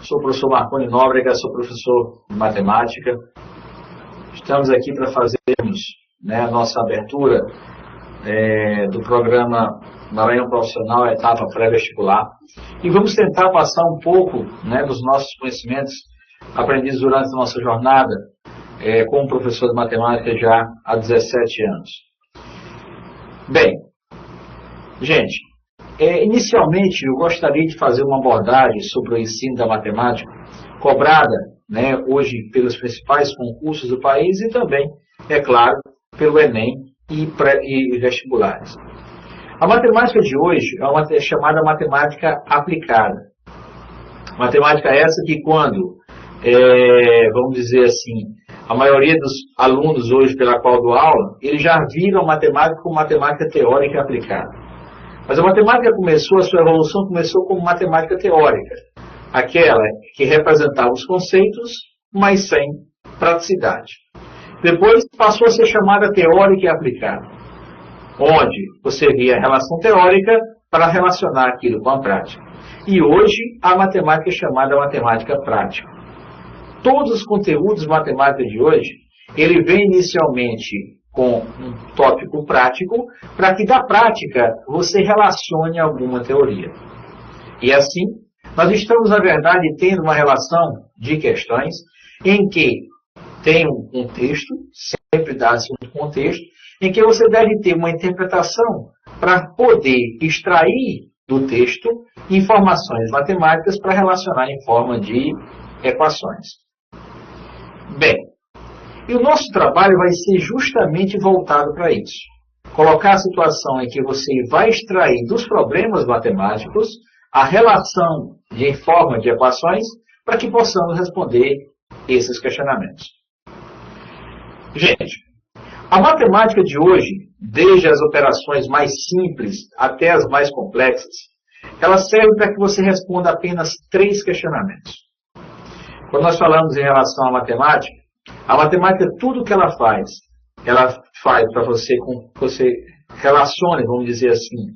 Sou o professor Marconi Nóbrega, sou professor de matemática. Estamos aqui para fazermos a nossa abertura do programa Maranhão Profissional, etapa pré-vestibular. E vamos tentar passar um pouco dos nossos conhecimentos aprendidos durante a nossa jornada como professor de matemática já há 17 anos. Bem, gente, inicialmente eu gostaria de fazer uma abordagem sobre o ensino da matemática, cobrada hoje pelos principais concursos do país e também, é claro, pelo Enem e vestibulares. A matemática de hoje é chamada matemática aplicada. Matemática essa que quando, vamos dizer assim, a maioria dos alunos hoje pela qual dou aula, eles já viram a matemática como matemática teórica e aplicada. Mas a matemática a sua evolução começou como matemática teórica, aquela que representava os conceitos, mas sem praticidade. Depois passou a ser chamada teórica e aplicada, onde você via a relação teórica para relacionar aquilo com a prática. E hoje a matemática é chamada matemática prática. Todos os conteúdos matemáticos de hoje, ele vem inicialmente com um tópico prático, para que da prática você relacione alguma teoria. E assim, nós estamos, na verdade, tendo uma relação de questões em que tem um contexto, sempre dá-se um contexto, em que você deve ter uma interpretação para poder extrair do texto informações matemáticas para relacionar em forma de equações. Bem, e o nosso trabalho vai ser justamente voltado para isso. Colocar a situação em que você vai extrair dos problemas matemáticos a relação em forma de equações para que possamos responder esses questionamentos. Gente, a matemática de hoje, desde as operações mais simples até as mais complexas, ela serve para que você responda apenas 3 questionamentos. Quando nós falamos em relação à matemática, a matemática, tudo que ela faz para você, com você relacione, vamos dizer assim,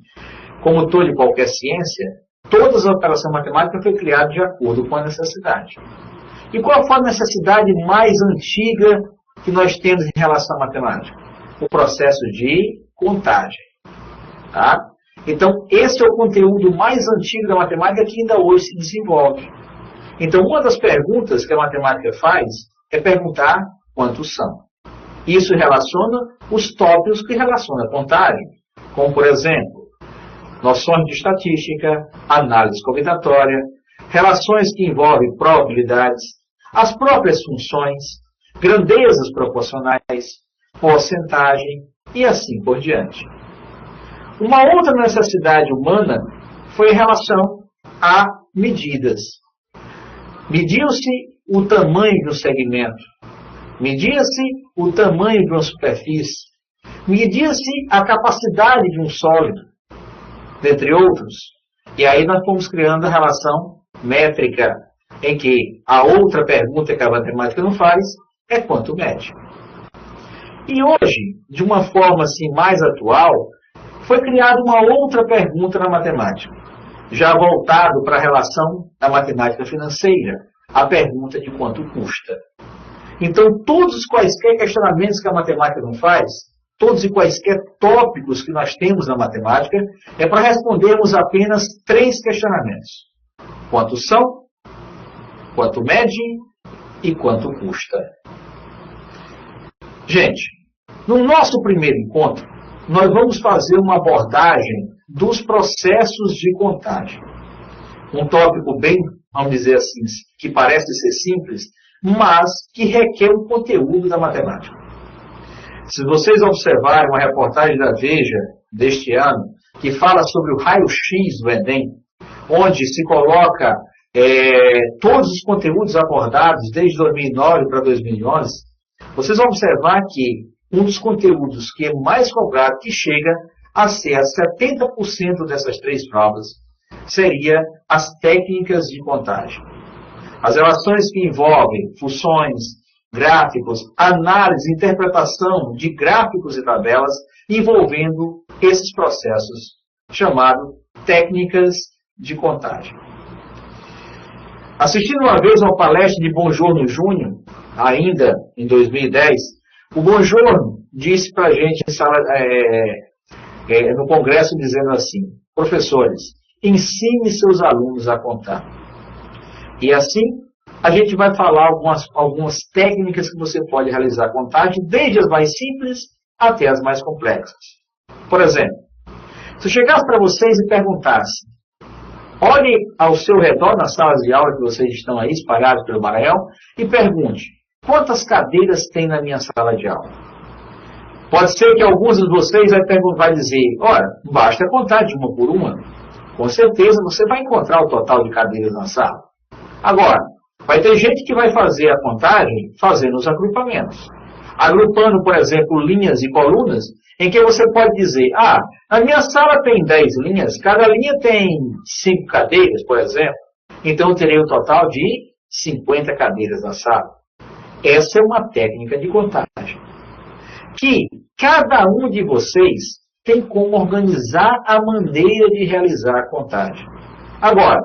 como todo e qualquer ciência, todas as operações matemáticas foram criadas de acordo com a necessidade. E qual foi a necessidade mais antiga que nós temos em relação à matemática? O processo de contagem. Tá? Então, esse é o conteúdo mais antigo da matemática que ainda hoje se desenvolve. Então, uma das perguntas que a matemática faz é perguntar quantos são. Isso relaciona os tópicos que relacionam a contagem, como, por exemplo, noções de estatística, análise combinatória, relações que envolvem probabilidades, as próprias funções, grandezas proporcionais, porcentagem e assim por diante. Uma outra necessidade humana foi em relação a medidas. Mediu-se o tamanho de um segmento, media-se o tamanho de uma superfície, media-se a capacidade de um sólido, dentre outros. E aí nós fomos criando a relação métrica, em que a outra pergunta que a matemática não faz é quanto mede. E hoje, de uma forma assim mais atual, foi criada uma outra pergunta na matemática, já voltado para a relação da matemática financeira, a pergunta de quanto custa. Então, todos os quaisquer questionamentos que a matemática não faz, todos e quaisquer tópicos que nós temos na matemática, é para respondermos apenas 3 questionamentos. Quantos são? Quanto medem? e quanto custa. Gente, no nosso primeiro encontro, nós vamos fazer uma abordagem dos processos de contagem. Um tópico bem, vamos dizer assim, que parece ser simples, mas que requer um conteúdo da matemática. Se vocês observarem uma reportagem da Veja deste ano, que fala sobre o raio-x do Enem, onde se coloca todos os conteúdos abordados desde 2009 para 2011, vocês vão observar que um dos conteúdos que é mais cobrado, que chega a ser a 70% dessas três provas, seria as técnicas de contagem. As relações que envolvem funções, gráficos, análise, interpretação de gráficos e tabelas envolvendo esses processos, chamados técnicas de contagem. Assistindo uma vez uma palestra de Bongiorno Júnior, ainda em 2010, o Bongiorno disse para a gente no congresso dizendo assim: professores, ensine seus alunos a contar. E assim, a gente vai falar algumas técnicas que você pode realizar a contagem, desde as mais simples até as mais complexas. Por exemplo, se eu chegasse para vocês e perguntasse, olhe ao seu redor nas salas de aula que vocês estão aí espalhados pelo Maranhão e pergunte, quantas cadeiras tem na minha sala de aula? Pode ser que alguns de vocês vai dizer, olha, basta contar de uma por uma. Com certeza você vai encontrar o total de cadeiras na sala. Agora, vai ter gente que vai fazer a contagem fazendo os agrupamentos. Agrupando, por exemplo, linhas e colunas, em que você pode dizer, a minha sala tem 10 linhas, cada linha tem 5 cadeiras, por exemplo. Então eu terei um total de 50 cadeiras na sala. Essa é uma técnica de contagem. Que cada um de vocês tem como organizar a maneira de realizar a contagem. Agora,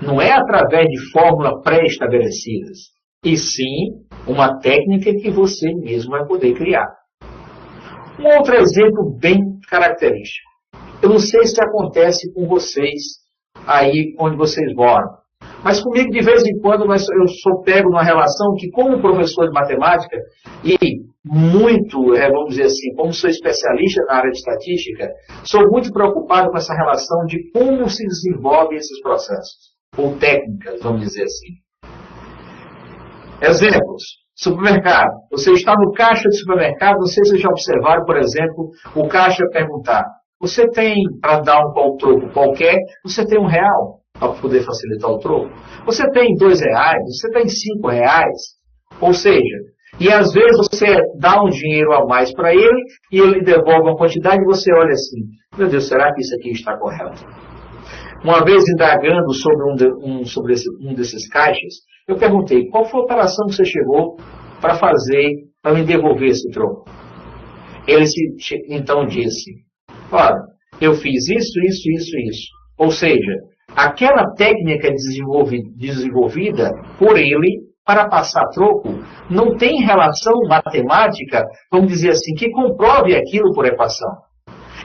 não é através de fórmulas pré-estabelecidas, e sim uma técnica que você mesmo vai poder criar. Um outro exemplo bem característico. Eu não sei se acontece com vocês aí onde vocês moram, mas comigo de vez em quando eu sou pego numa relação que, como professor de matemática e muito, vamos dizer assim, como sou especialista na área de estatística, sou muito preocupado com essa relação de como se desenvolvem esses processos, ou técnicas, vamos dizer assim. Exemplos. Supermercado. Você está no caixa de supermercado, não sei se vocês já observaram, por exemplo, o caixa perguntar, você tem, para dar um troco qualquer, você tem R$1 para poder facilitar o troco? Você tem R$2, você tem R$5, ou seja, e às vezes você dá um dinheiro a mais para ele e ele devolve uma quantidade e você olha assim, meu Deus, será que isso aqui está correto? Uma vez indagando sobre um desses caixas, eu perguntei, qual foi a operação que você chegou para fazer, para me devolver esse troco? Ele então disse, olha, eu fiz isso. Ou seja, aquela técnica desenvolvida por ele para passar troco não tem relação matemática, vamos dizer assim, que comprove aquilo por equação.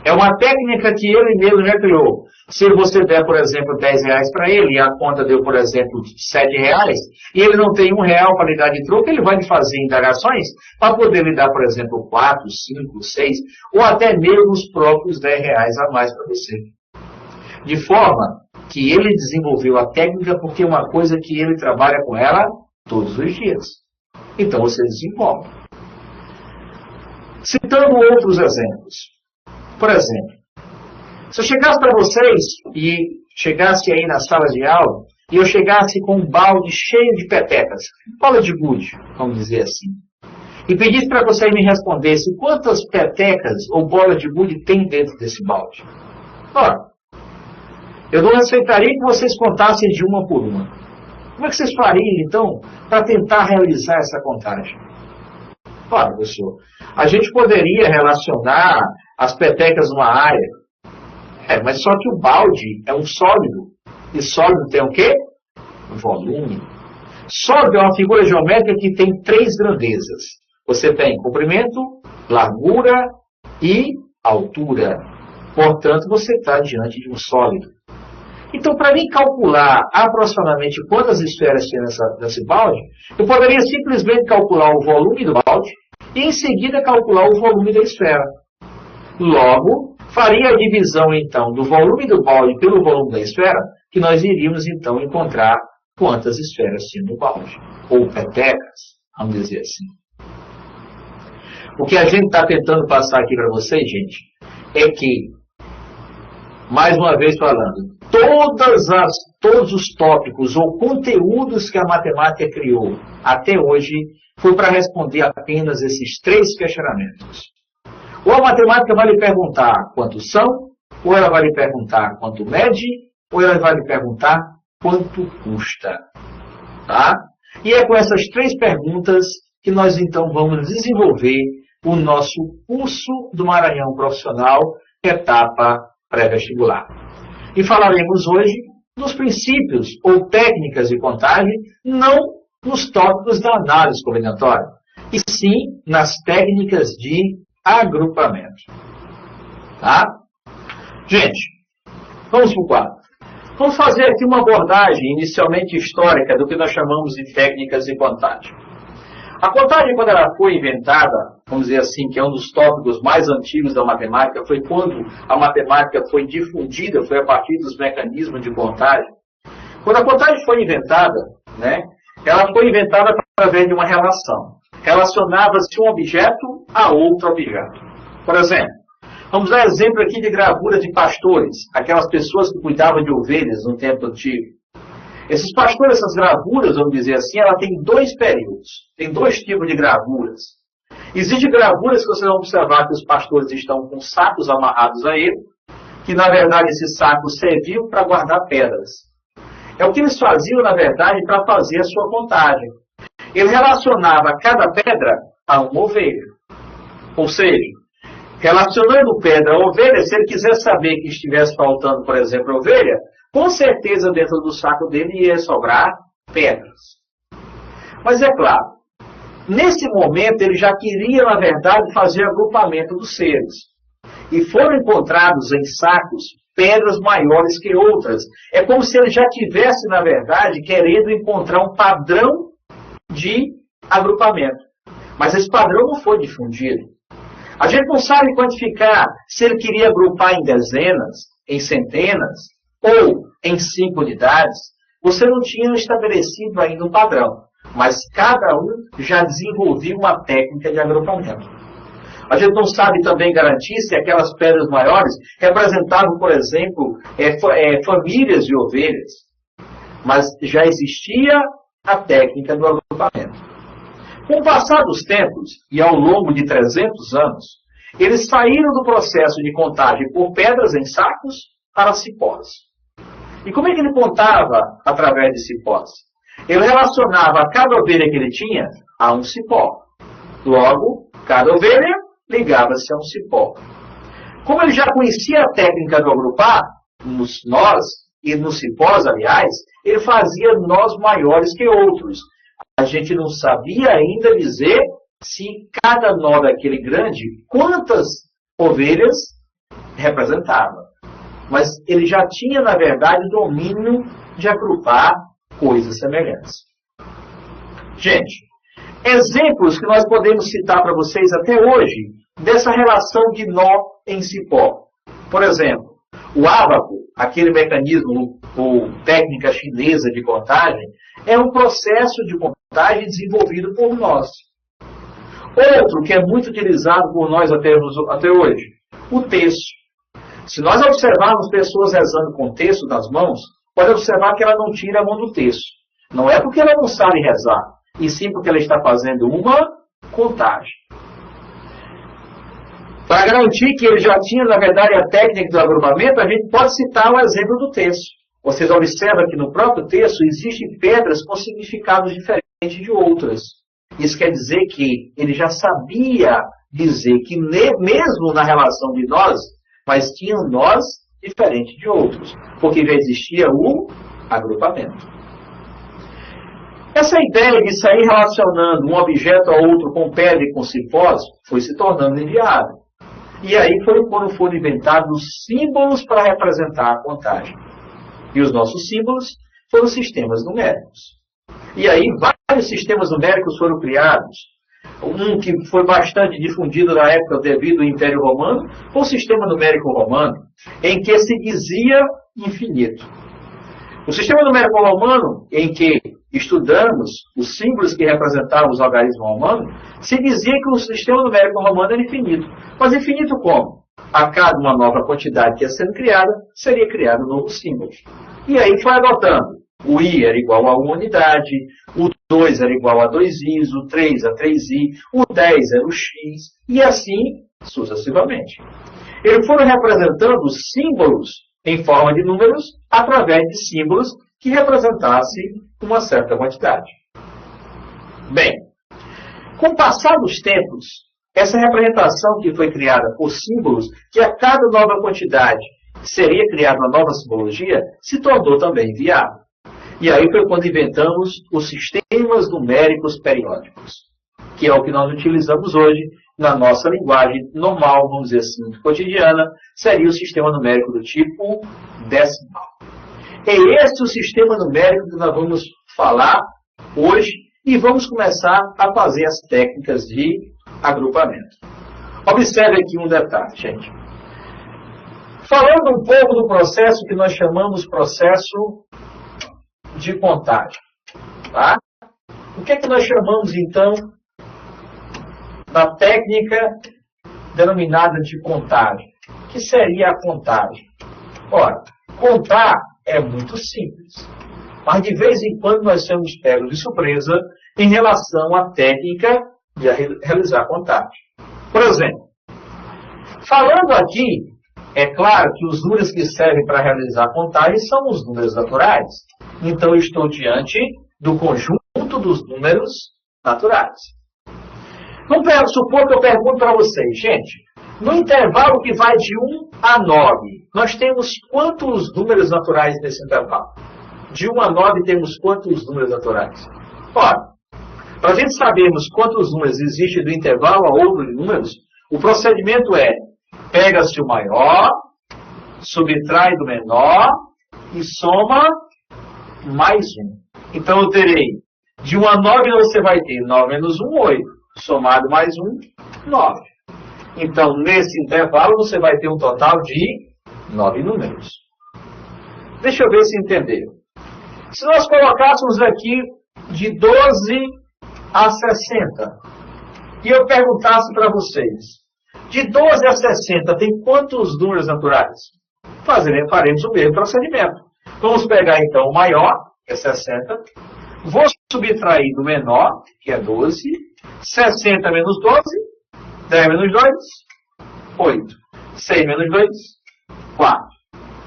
É uma técnica que ele mesmo já criou. Se você der, por exemplo, R$10 para ele, e a conta deu, por exemplo, R$7, e ele não tem R$1 para lhe dar de troco, ele vai lhe fazer indagações para poder lhe dar, por exemplo, 4, 5, 6, ou até mesmo os próprios R$10 a mais para você. De forma que ele desenvolveu a técnica porque é uma coisa que ele trabalha com ela todos os dias. Então você desenvolve. Citando outros exemplos. Por exemplo, se eu chegasse para vocês e chegasse aí na sala de aula e eu chegasse com um balde cheio de petecas, bola de gude, vamos dizer assim, e pedisse para vocês me respondessem quantas petecas ou bola de gude tem dentro desse balde. Ora, eu não aceitaria que vocês contassem de uma por uma. Como é que vocês fariam, então, para tentar realizar essa contagem? Ora, professor, a gente poderia relacionar as petecas numa área. Mas só que o balde é um sólido. E sólido tem o quê? Volume. Sólido é uma figura geométrica que tem 3 grandezas. Você tem comprimento, largura e altura. Portanto, você está diante de um sólido. Então, para mim calcular aproximadamente quantas esferas tinha nesse balde, eu poderia simplesmente calcular o volume do balde e, em seguida, calcular o volume da esfera. Logo, faria a divisão, então, do volume do balde pelo volume da esfera, que nós iríamos, então, encontrar quantas esferas tinha no balde. Ou petecas, vamos dizer assim. O que a gente está tentando passar aqui para vocês, gente, é que, mais uma vez falando, todos os tópicos ou conteúdos que a matemática criou até hoje foi para responder apenas esses 3 questionamentos. Ou a matemática vai lhe perguntar quantos são, ou ela vai lhe perguntar quanto mede, ou ela vai lhe perguntar quanto custa. Tá? E é com essas 3 perguntas que nós então vamos desenvolver o nosso curso do Maranhão Profissional, etapa pré-vestibular. E falaremos hoje dos princípios ou técnicas de contagem, não nos tópicos da análise combinatória, e sim nas técnicas de agrupamento. Tá? Gente, vamos para o quadro. Vamos fazer aqui uma abordagem inicialmente histórica do que nós chamamos de técnicas de contagem. A contagem, quando ela foi inventada, vamos dizer assim, que é um dos tópicos mais antigos da matemática, foi quando a matemática foi difundida, foi a partir dos mecanismos de contagem. Quando a contagem foi inventada, né, ela foi inventada através de uma relação. Relacionava-se um objeto a outro objeto. Por exemplo, vamos dar exemplo aqui de gravura de pastores, aquelas pessoas que cuidavam de ovelhas no tempo antigo. Esses pastores, essas gravuras, vamos dizer assim, ela tem 2 períodos. Tem 2 tipos de gravuras. Existem gravuras que vocês vão observar que os pastores estão com sacos amarrados a ele, que na verdade esses sacos serviam para guardar pedras. É o que eles faziam, na verdade, para fazer a sua contagem. Ele relacionava cada pedra a uma ovelha. Ou seja, relacionando pedra a ovelha, se ele quiser saber que estivesse faltando, por exemplo, ovelha, com certeza dentro do saco dele ia sobrar pedras. Mas é claro, nesse momento ele já queria, na verdade, fazer agrupamento dos seres. E foram encontrados em sacos pedras maiores que outras. É como se ele já tivesse, na verdade, querendo encontrar um padrão de agrupamento. Mas esse padrão não foi difundido. A gente não sabe quantificar se ele queria agrupar em dezenas, em centenas, ou em 5 unidades. Você não tinha estabelecido ainda um padrão, mas cada um já desenvolvia uma técnica de agrupamento. A gente não sabe também garantir se aquelas pedras maiores representavam, por exemplo, famílias de ovelhas, mas já existia a técnica do agrupamento. Com o passar dos tempos, e ao longo de 300 anos, eles saíram do processo de contagem por pedras em sacos para cipós. E como é que ele contava através de cipós? Ele relacionava cada ovelha que ele tinha a um cipó. Logo, cada ovelha ligava-se a um cipó. Como ele já conhecia a técnica do agrupar, nos nós e nos cipós, aliás, ele fazia nós maiores que outros. A gente não sabia ainda dizer se cada nó daquele grande, quantas ovelhas representava. Mas ele já tinha, na verdade, domínio de agrupar coisas semelhantes. Gente, exemplos que nós podemos citar para vocês até hoje dessa relação de nó em cipó. Por exemplo, o ábaco, aquele mecanismo ou técnica chinesa de contagem, é um processo de contagem desenvolvido por nós. Outro que é muito utilizado por nós até hoje, o terço. Se nós observarmos pessoas rezando com terço nas mãos, pode observar que ela não tira a mão do terço. Não é porque ela não sabe rezar, e sim porque ela está fazendo uma contagem. Para garantir que ele já tinha, na verdade, a técnica do agrupamento, a gente pode citar o exemplo do terço. Vocês observam que no próprio terço existem pedras com significados diferentes de outras. Isso quer dizer que ele já sabia dizer que mesmo na relação de nós, mas tinham nós diferentes de outros, porque já existia o agrupamento. Essa ideia de sair relacionando um objeto a outro com pedra e com cipós foi se tornando inviável. E aí foi quando foram inventados símbolos para representar a contagem. E os nossos símbolos foram sistemas numéricos. E aí vários sistemas numéricos foram criados. Um que foi bastante difundido na época devido ao Império Romano foi o sistema numérico romano, em que se dizia infinito. O sistema numérico romano, em que estudamos os símbolos que representavam os algarismos romanos, se dizia que o sistema numérico romano era infinito. Mas infinito como? A cada uma nova quantidade que ia sendo criada, seria criado um novo símbolo. E aí foi adotando. O I era igual a 1 unidade, o 2 era igual a 2i, o 3 a 3i, o 10 era o x, e assim sucessivamente. Eles foram representando símbolos em forma de números através de símbolos que representassem uma certa quantidade. Bem, com o passar dos tempos, essa representação que foi criada por símbolos, que a cada nova quantidade seria criada uma nova simbologia, se tornou também viável. E aí foi quando inventamos os sistemas numéricos periódicos, que é o que nós utilizamos hoje na nossa linguagem normal, vamos dizer assim, cotidiana, seria o sistema numérico do tipo decimal. É este o sistema numérico que nós vamos falar hoje e vamos começar a fazer as técnicas de agrupamento. Observe aqui um detalhe, gente. Falando um pouco do processo que nós chamamos processo de contagem. Tá? O que é que nós chamamos, então, da técnica denominada de contagem? O que seria a contagem? Ora, contar é muito simples, mas de vez em quando nós somos pegos de surpresa em relação à técnica de realizar a contagem. Por exemplo, falando aqui, é claro que os números que servem para realizar a contagem são os números naturais. Então, eu estou diante do conjunto dos números naturais. Vamos supor que eu pergunto para vocês, gente, no intervalo que vai de 1 a 9, nós temos quantos números naturais nesse intervalo? De 1 a 9 temos quantos números naturais? Ora, para a gente sabermos quantos números existem do intervalo a outro de números, o procedimento é, pega-se o maior, subtrai do menor e soma mais 1. Então eu terei, de 1 a 9 você vai ter 9 menos 1, 8. Somado mais 1, 9. Então, nesse intervalo, você vai ter um total de 9 números. Deixa eu ver se entenderam. Se nós colocássemos aqui de 12 a 60, e eu perguntasse para vocês, de 12 a 60 tem quantos números naturais? Faremos o mesmo procedimento. Vamos pegar, então, o maior, que é 60, vou subtrair do menor, que é 12, 60 menos 12, 10 menos 2, 8. 6 menos 2, 4.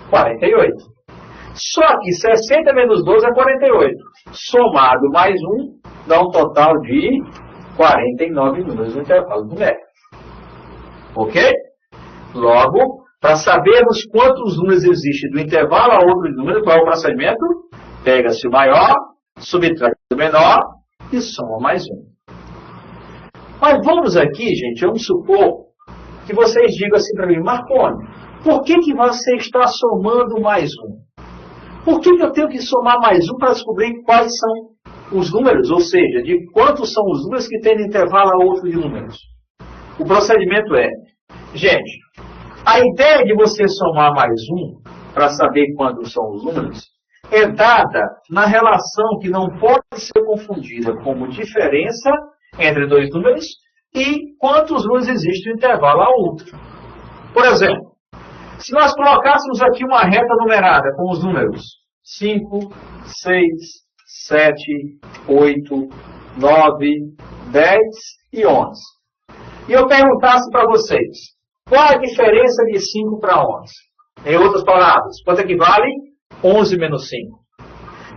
48. Só que 60 menos 12 é 48. Somado mais 1, dá um total de 49 números no intervalo numérico. Ok? Logo, para sabermos quantos números existem do intervalo a outro número, qual é o procedimento? Pega-se o maior, subtrai do menor e soma mais 1. Mas vamos aqui, gente, vamos supor que vocês digam assim para mim, Marconi, por que você está somando mais 1? Por que eu tenho que somar mais 1 para descobrir quais são os números? Ou seja, de quantos são os números que tem no intervalo a outro de números? O procedimento é, gente, a ideia de você somar mais 1 para saber quantos são os números é dada na relação que não pode ser confundida como diferença entre dois números e quantos números existem no intervalo a outro. Por exemplo, se nós colocássemos aqui uma reta numerada com os números 5, 6, 7, 8, 9, 10 e 11. E eu perguntasse para vocês, qual a diferença de 5 para 11? Em outras palavras, quanto equivale 11 menos 5?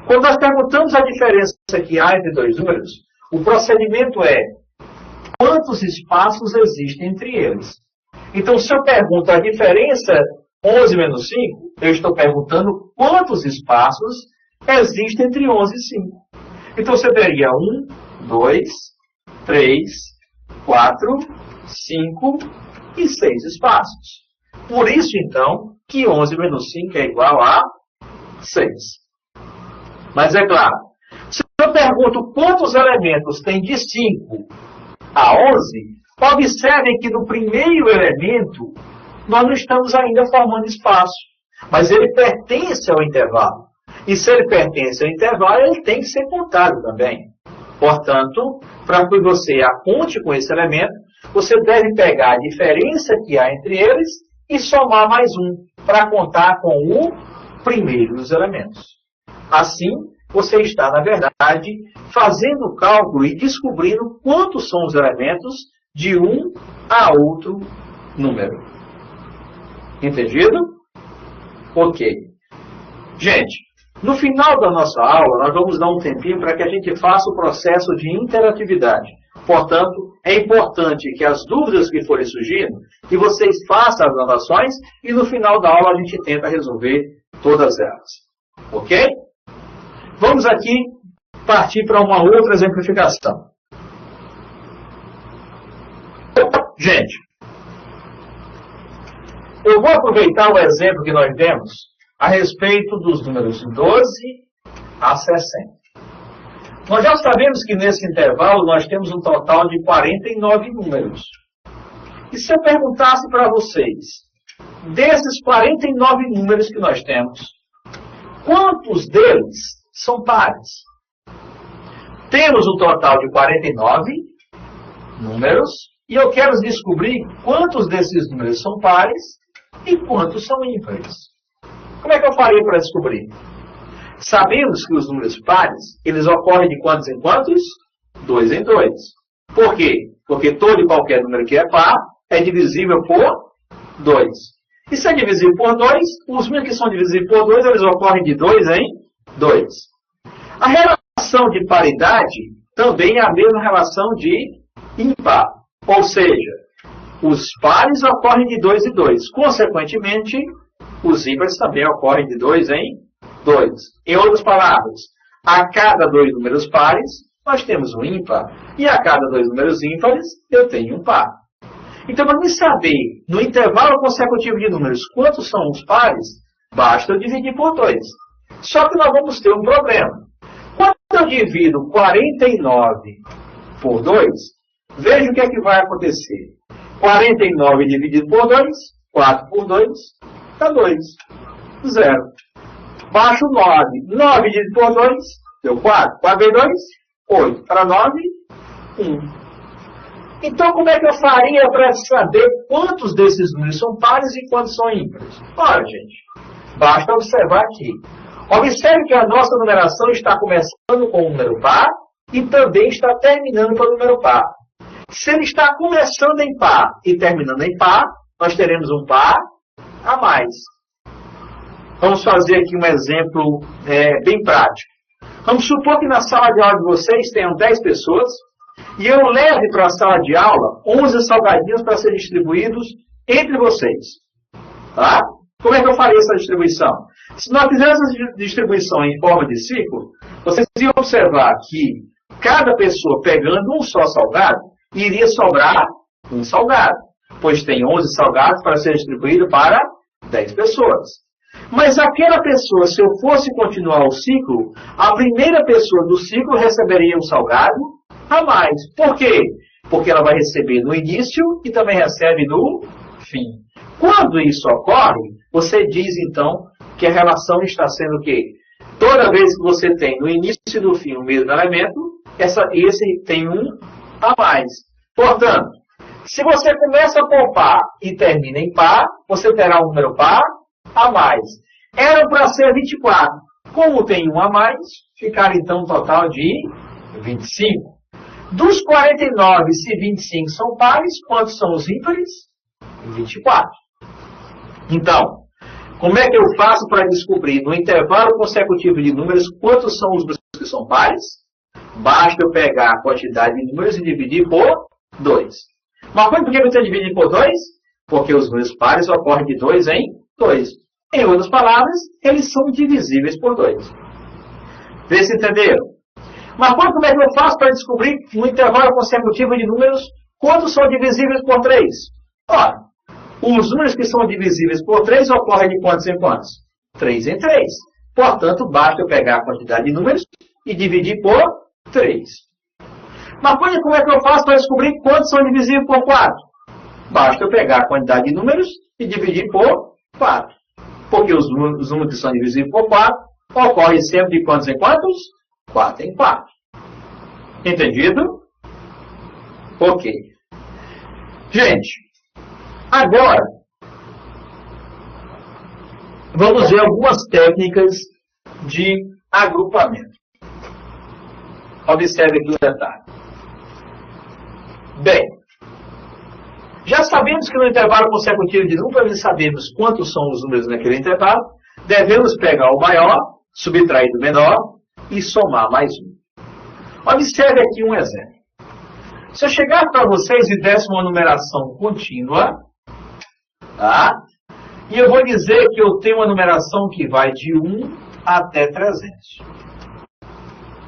Quando nós perguntamos a diferença que há entre dois números, o procedimento é quantos espaços existem entre eles. Então, se eu pergunto a diferença 11 menos 5, eu estou perguntando quantos espaços existem entre 11 e 5. Então, você teria 1, 2, 3, 4, 5 e 6 espaços. Por isso, então, que 11 menos 5 é igual a 6. Mas é claro, se eu pergunto quantos elementos tem de 5 a 11, observem que no primeiro elemento nós não estamos ainda formando espaço, mas ele pertence ao intervalo. E se ele pertence ao intervalo, ele tem que ser contado também. Portanto, para que você aponte com esse elemento, você deve pegar a diferença que há entre eles e somar mais um, para contar com o primeiro dos elementos. Assim, você está, na verdade, fazendo o cálculo e descobrindo quantos são os elementos de um a outro número. Entendido? Ok. Gente, no final da nossa aula, nós vamos dar um tempinho para que a gente faça o processo de interatividade. Portanto, é importante que as dúvidas que forem surgindo, que vocês façam as anotações e no final da aula a gente tenta resolver todas elas. Ok? Vamos aqui partir para uma outra exemplificação. Gente, eu vou aproveitar o exemplo que nós demos a respeito dos números 12 a 60. Nós já sabemos que nesse intervalo nós temos um total de 49 números. E se eu perguntasse para vocês, desses 49 números que nós temos, quantos deles são pares? Temos um total de 49 números e eu quero descobrir quantos desses números são pares e quantos são ímpares. Como é que eu faria para descobrir? Sabemos que os números pares, eles ocorrem de quantos em quantos? 2 em 2. Por quê? Porque todo e qualquer número que é par é divisível por 2. E se é divisível por 2, os números que são divisíveis por 2, eles ocorrem de 2 em 2. A relação de paridade também é a mesma relação de ímpar. Ou seja, os pares ocorrem de 2 em 2. Consequentemente, os ímpares também ocorrem de 2 em 2. Em outras palavras, a cada 2 números pares, nós temos um ímpar. E a cada 2 números ímpares, eu tenho um par. Então, para me saber, no intervalo consecutivo de números, quantos são os pares, basta eu dividir por 2. Só que nós vamos ter um problema. Quando eu divido 49 por 2, veja o que é que vai acontecer. 49 dividido por 2, 4 por 2, dá 2. 0. Baixo 9. 9 dividido por 2, deu 4. 4 vezes 2, 8. Para 9, 1. Então, como é que eu faria para saber quantos desses números são pares e quantos são ímpares? Ora, gente, basta observar aqui. Observe que a nossa numeração está começando com o número par e também está terminando com o número par. Se ele está começando em par e terminando em par, nós teremos um par a mais. Vamos fazer aqui um exemplo bem prático. Vamos supor que na sala de aula de vocês tenham 10 pessoas e eu leve para a sala de aula 11 salgadinhos para serem distribuídos entre vocês. Tá? Como é que eu faria essa distribuição? Se nós fizermos essa distribuição em forma de círculo, vocês iam observar que cada pessoa pegando um só salgado, iria sobrar um salgado, pois tem 11 salgados para ser distribuído para 10 pessoas. Mas aquela pessoa, se eu fosse continuar o ciclo, a primeira pessoa do ciclo receberia um salgado a mais. Por quê? Porque ela vai receber no início e também recebe no fim. Quando isso ocorre, você diz então que a relação está sendo o quê? Toda vez que você tem no início e no fim o mesmo elemento, esse tem um a mais. Portanto, se você começa com par e termina em par, você terá um número par a mais. Era para ser 24. Como tem um a mais, ficará então um total de 25. Dos 49, se 25 são pares, quantos são os ímpares? 24. Então, como é que eu faço para descobrir no intervalo consecutivo de números quantos são os números que são pares? Basta eu pegar a quantidade de números e dividir por 2. Mas por que você divide por 2? Porque os números pares ocorrem de 2 em 2. Em outras palavras, eles são divisíveis por 2. Vê se entenderam? Mas como é que eu faço para descobrir no intervalo consecutivo de números quantos são divisíveis por 3? Ora, os números que são divisíveis por 3 ocorrem de quantos em quantos? 3 em 3. Portanto, basta eu pegar a quantidade de números e dividir por 3. Mas como é que eu faço para descobrir quantos são divisíveis por 4? Basta eu pegar a quantidade de números e dividir por 4. Porque os números que são divisíveis por 4 ocorrem sempre de quantos em quantos? 4 em 4. Entendido? Ok. Gente, agora vamos ver algumas técnicas de agrupamento. Observe aqui o detalhe. Bem, já sabemos que no intervalo consecutivo de números sabemos quantos são os números naquele intervalo. Devemos pegar o maior, subtrair do menor e somar mais um. Observe aqui um exemplo. Se eu chegar para vocês e desse uma numeração contínua, tá? E eu vou dizer que eu tenho uma numeração que vai de 1 até 300.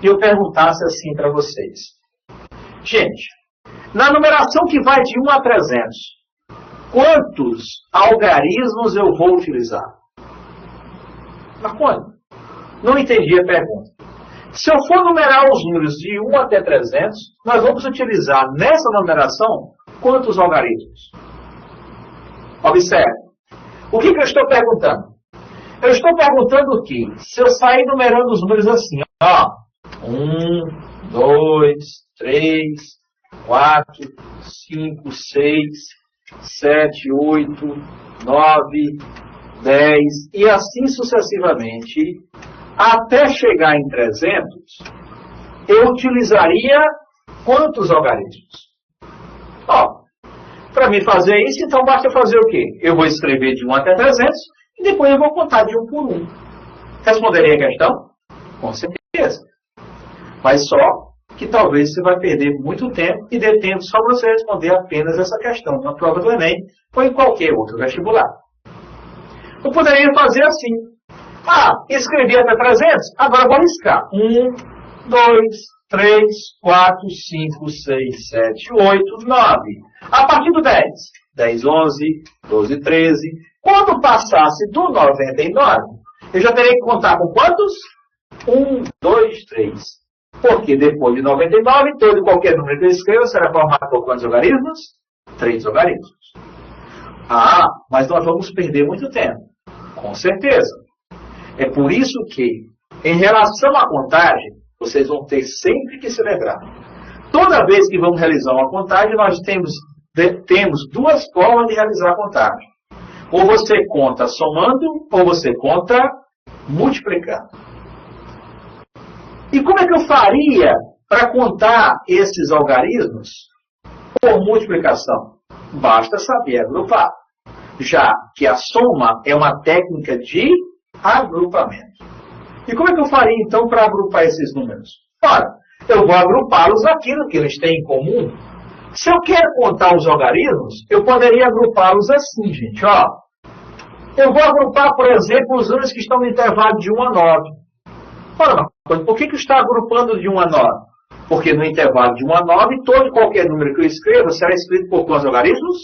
E eu perguntasse assim para vocês. Gente, na numeração que vai de 1 a 300, quantos algarismos eu vou utilizar? Mas quando? Não entendi a pergunta. Se eu for numerar os números de 1 até 300, nós vamos utilizar nessa numeração quantos algarismos? Observe. O que eu estou perguntando? Eu estou perguntando que, se eu sair numerando os números assim, ó, 1, 2, 3, 4, 5, 6, 7, 8, 9, 10 e assim sucessivamente, até chegar em 300, eu utilizaria quantos algarismos? Ó, para mim fazer isso, então basta fazer o quê? Eu vou escrever de 1 até 300 e depois eu vou contar de 1 por 1. Responderia a questão? Com certeza. Mas só que talvez você vai perder muito tempo e dê tempo só para você responder apenas essa questão na prova do Enem ou em qualquer outro vestibular. Eu poderia fazer assim. Escrevi até 300, agora vou riscar. 1, 2, 3, 4, 5, 6, 7, 8, 9. A partir do 10. 10, 11, 12, 13. Quando passasse do 99, eu já teria que contar com quantos? 1, 2, 3. Porque depois de 99, todo e qualquer número que eu escreva será formado por quantos algarismos? 3 algarismos. Mas nós vamos perder muito tempo. Com certeza. É por isso que, em relação à contagem, vocês vão ter sempre que se lembrar. Toda vez que vamos realizar uma contagem, nós temos duas formas de realizar a contagem. Ou você conta somando, ou você conta multiplicando. E como é que eu faria para contar esses algarismos por multiplicação? Basta saber agrupar. Já que a soma é uma técnica de agrupamento. E como é que eu faria, então, para agrupar esses números? Ora, eu vou agrupá-los naquilo que eles têm em comum. Se eu quero contar os algarismos, eu poderia agrupá-los assim, gente. Eu vou agrupar, por exemplo, os números que estão no intervalo de 1 a 9. Ora, por que está agrupando de 1 a 9? Porque no intervalo de 1 a 9, todo e qualquer número que eu escreva será escrito por quantos algarismos?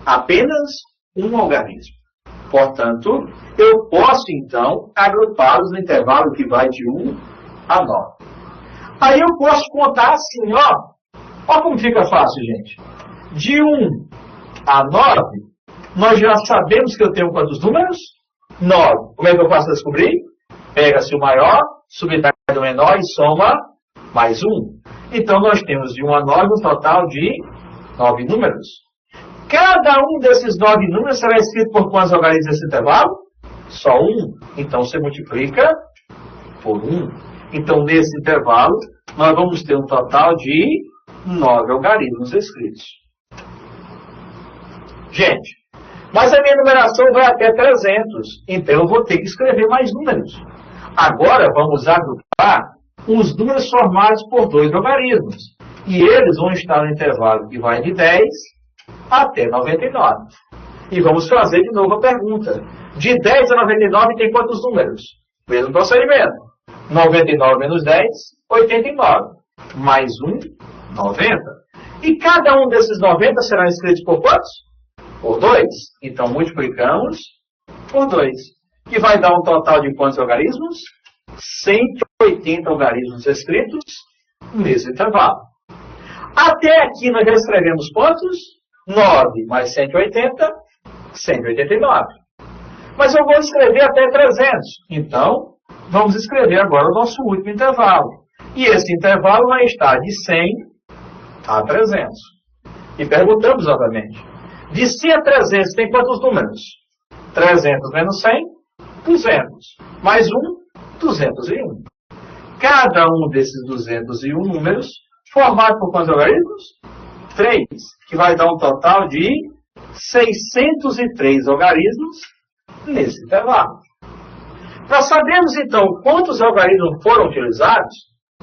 Apenas um algarismo. Portanto, eu posso, então, agrupá-los no intervalo que vai de 1 a 9. Aí eu posso contar assim, ó como fica fácil, gente. De 1 a 9, nós já sabemos que eu tenho quantos números? 9. Como é que eu faço para descobrir? Pega-se o maior, subtrai do menor e soma mais 1. Então, nós temos de 1 a 9 um total de 9 números. Cada um desses 9 números será escrito por quantos algarismos nesse intervalo? Só 1. Então, você multiplica por 1. Então, nesse intervalo, nós vamos ter um total de 9 algarismos escritos. Gente, mas a minha numeração vai até 300. Então, eu vou ter que escrever mais números. Agora, vamos agrupar os números formados por 2 algarismos. E eles vão estar no intervalo que vai de 10 até 99. E vamos fazer de novo a pergunta. De 10 a 99 tem quantos números? Mesmo procedimento. 99 menos 10, 89. Mais 1, 90. E cada um desses 90 será escrito por quantos? Por 2. Então, multiplicamos por 2. que vai dar um total de quantos algarismos? 180 algarismos escritos nesse intervalo. Até aqui nós já escrevemos quantos? 9 mais 180, 189. Mas eu vou escrever até 300. Então, vamos escrever agora o nosso último intervalo. E esse intervalo vai estar de 100 a 300. E perguntamos novamente. De 100 a 300 tem quantos números? 300 menos 100, 200. Mais 1, 201. Cada um desses 201 números, formado por quantos algarismos? 3, que vai dar um total de 603 algarismos nesse intervalo. Para sabermos, então, quantos algarismos foram utilizados,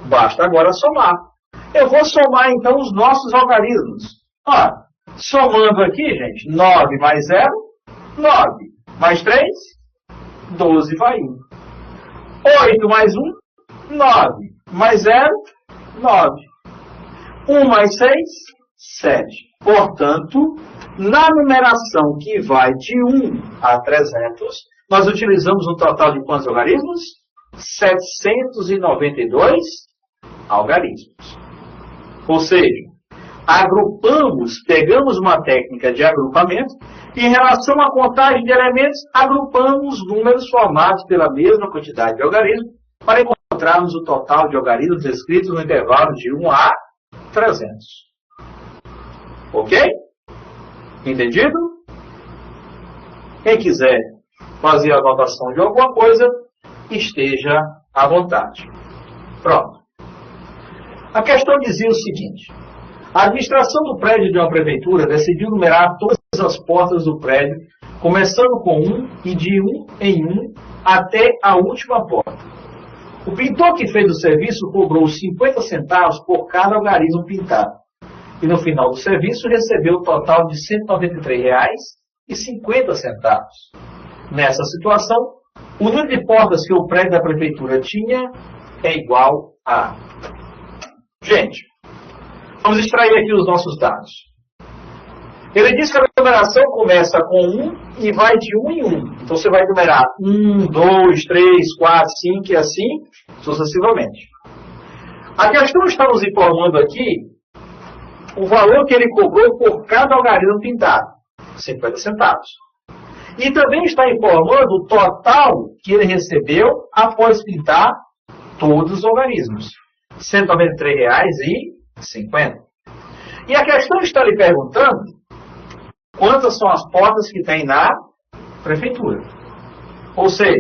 basta agora somar. Eu vou somar, então, os nossos algarismos. Ó, somando aqui, gente, 9 mais 0, 9. Mais 3, 12 vai 1. 8 mais 1, 9. Mais 0, 9. 1 mais 6, 7. Portanto, na numeração que vai de 1 a 300, nós utilizamos um total de quantos algarismos? 792 algarismos. Ou seja, agrupamos, pegamos uma técnica de agrupamento e em relação à contagem de elementos, agrupamos números formados pela mesma quantidade de algarismos para encontrarmos o total de algarismos escritos no intervalo de 1 a 300. Ok? Entendido? Quem quiser fazer a anotação de alguma coisa, esteja à vontade. Pronto. A questão dizia o seguinte. A administração do prédio de uma prefeitura decidiu numerar todas as portas do prédio, começando com 1 e de 1 em 1 até a última porta. O pintor que fez o serviço cobrou 50 centavos por cada algarismo pintado. E no final do serviço recebeu o total de R$ 193,50. Nessa situação, o número de portas que o prédio da prefeitura tinha é igual a... Gente, vamos extrair aqui os nossos dados. Ele diz que a numeração começa com 1 e vai de 1 em 1. Então você vai numerar 1, 2, 3, 4, 5 e assim sucessivamente. A questão está nos informando aqui o valor que ele cobrou por cada algarismo pintado, 50 centavos. E também está informando o total que ele recebeu após pintar todos os algarismos, R$ 193,50. E a questão está lhe perguntando quantas são as portas que tem na prefeitura. Ou seja,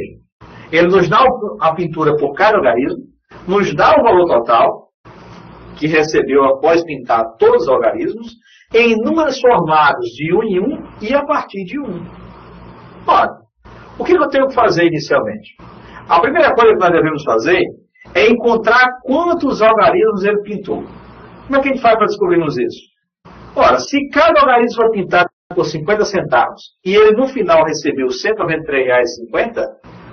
ele nos dá a pintura por cada algarismo, nos dá o valor total que recebeu após pintar todos os algarismos, em números formados de 1 em 1 e a partir de 1. Ora, o que eu tenho que fazer inicialmente? A primeira coisa que nós devemos fazer é encontrar quantos algarismos ele pintou. Como é que a gente faz para descobrirmos isso? Ora, se cada algarismo foi pintado por 50 centavos e ele no final recebeu R$ 193,50,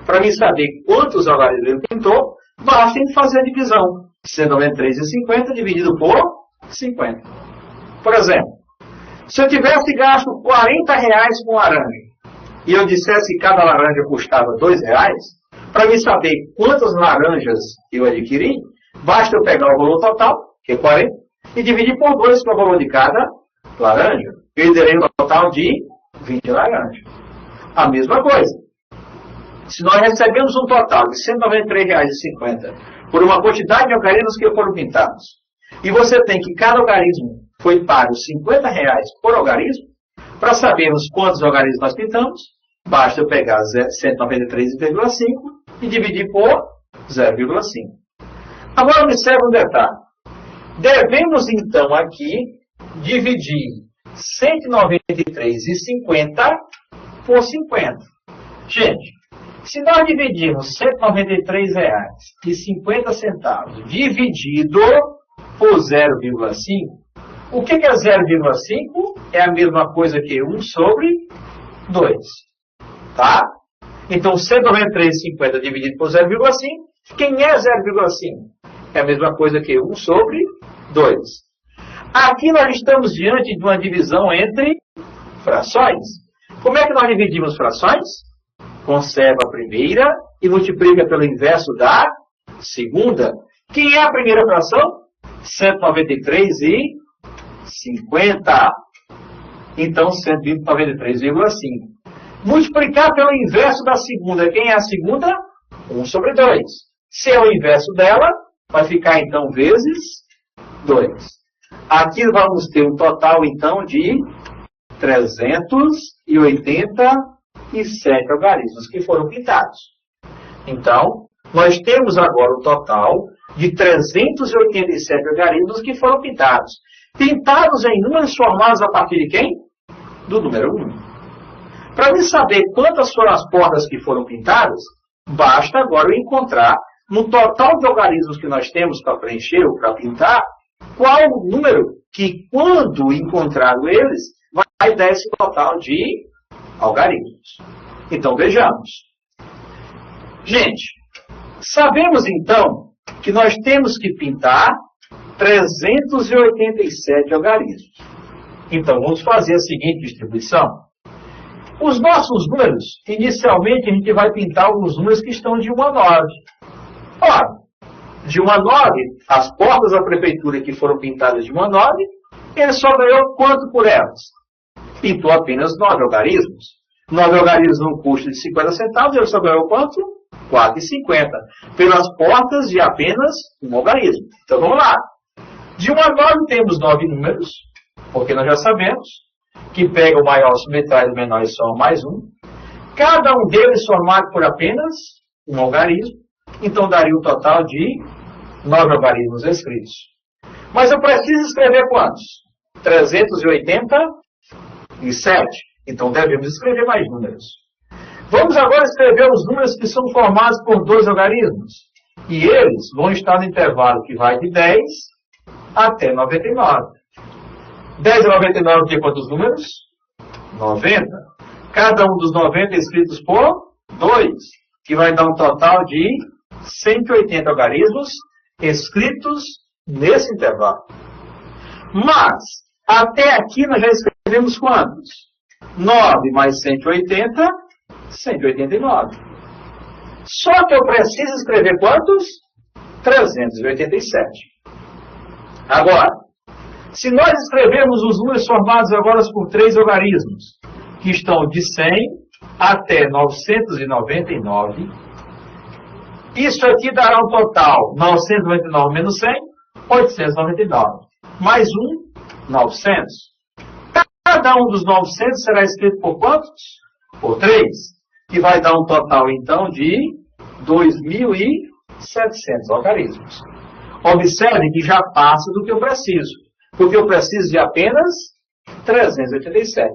para mim saber quantos algarismos ele pintou, basta fazer a divisão. R$ 193,50 dividido por 50. Por exemplo, se eu tivesse gasto R$ 40 com laranja e eu dissesse que cada laranja custava R$ 2, para mim saber quantas laranjas eu adquiri, basta eu pegar o valor total, que é 40, e dividir por 2, que é o valor de cada laranja. Eu terei um total de 20 laranjas. A mesma coisa. Se nós recebemos um total de R$ 193,50 por uma quantidade de algarismos que foram pintados, e você tem que cada algarismo foi pago R$ 50 por algarismo, para sabermos quantos algarismos nós pintamos, basta eu pegar 193,5 e dividir por 0,5. Agora observe um detalhe. Devemos então aqui dividir 193,50 por 50. Gente, se nós dividirmos R$ 193,50 dividido por 0,5, o que é 0,5? É a mesma coisa que 1 sobre 2. Tá? Então, 193,50 dividido por 0,5, quem é 0,5? É a mesma coisa que 1 sobre 2. Aqui nós estamos diante de uma divisão entre frações. Como é que nós dividimos frações? conserva a primeira e multiplica pelo inverso da segunda. Quem é a primeira fração? 193,50. Então, 193,5. Multiplicar pelo inverso da segunda. Quem é a segunda? 1 sobre 2. Se é o inverso dela, vai ficar, então, vezes 2. Aqui vamos ter um total, então, de 387 algarismos que foram pintados. Então, nós temos agora o total de 387 algarismos que foram pintados. Pintados em números formados a partir de quem? Do número 1. Para me saber quantas foram as portas que foram pintadas, basta agora eu encontrar, no total de algarismos que nós temos para preencher ou para pintar, qual o número que, quando encontrado eles, vai dar esse total de algarismos. Então, vejamos. Gente, sabemos então que nós temos que pintar 387 algarismos. Então, vamos fazer a seguinte distribuição. Os nossos números, inicialmente a gente vai pintar alguns números que estão de 1 a 9. Ora, de 1 a 9, as portas da prefeitura que foram pintadas de 1 a 9, ele só ganhou quanto por elas? Pintou apenas 9 algarismos. 9 algarismos num custo de 50 centavos, ele só ganhou quanto? 4,50. Pelas portas de apenas um algarismo. Então vamos lá. De 1 a 9 temos 9 números, porque nós já sabemos que pega o maior, subtrai o menor e soma mais um. Cada um deles formado por apenas um algarismo. Então daria um total de 9 algarismos escritos. Mas eu preciso escrever quantos? 387. Então devemos escrever mais números. Vamos agora escrever os números que são formados por 2 algarismos. E eles vão estar no intervalo que vai de 10 até 99. 10 a 99 tem quantos números? 90. Cada um dos 90 escritos por 2, que vai dar um total de 180 algarismos escritos nesse intervalo. Mas, até aqui nós já escrevemos quantos? 9 mais 180, 189. Só que eu preciso escrever quantos? 387. Agora, se nós escrevermos os números formados agora por 3 algarismos, que estão de 100 até 999, isso aqui dará um total, 999 menos 100, 899. Mais um, 900. Cada um dos 900 será escrito por quantos? Por 3, que vai dar um total, então, de 2.700 algarismos. Observe que já passa do que eu preciso. Porque eu preciso de apenas 387.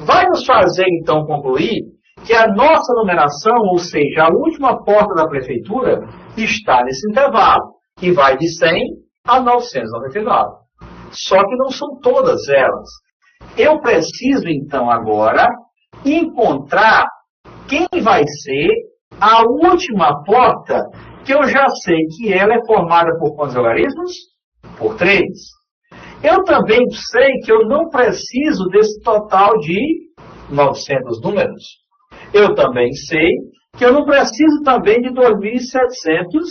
Vai nos fazer, então, concluir que a nossa numeração, ou seja, a última porta da prefeitura, está nesse intervalo, que vai de 100 a 999. Só que não são todas elas. Eu preciso, então, agora, encontrar quem vai ser a última porta, que eu já sei que ela é formada por quantos algarismos? Por 3. Eu também sei que eu não preciso desse total de 900 números. Eu também sei que eu não preciso também de 2.700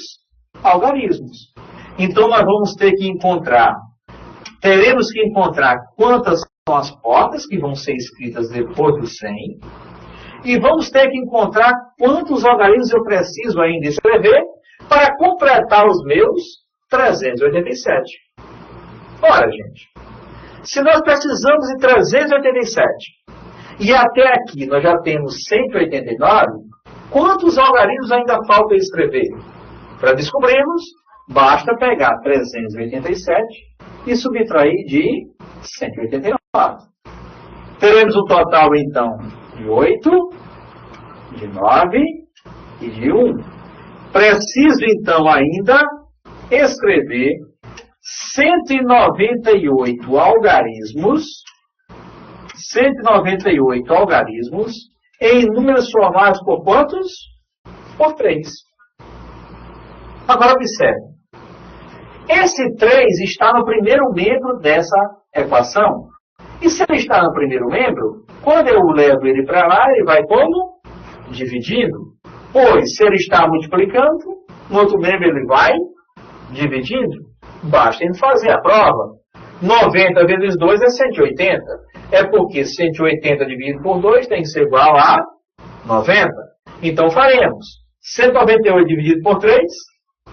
algarismos. Então, nós vamos ter que teremos que encontrar quantas são as portas que vão ser escritas depois do 100. E vamos ter que encontrar quantos algarismos eu preciso ainda escrever para completar os meus 387. Ora, gente, se nós precisamos de 387 e até aqui nós já temos 189, quantos algarismos ainda falta escrever? Para descobrirmos, basta pegar 387 e subtrair de 189. Teremos um total, então, de 8, de 9 e de 1. Preciso, então, ainda escrever 198 algarismos em números formados por quantos? Por 3. Agora observe. Esse 3 está no primeiro membro dessa equação. E se ele está no primeiro membro, quando eu levo ele para lá, ele vai como? dividindo? Pois, se ele está multiplicando, no outro membro ele vai dividindo. Basta ele fazer a prova. 90 vezes 2 é 180. É porque 180 dividido por 2 tem que ser igual a 90. Então faremos 198 dividido por 3,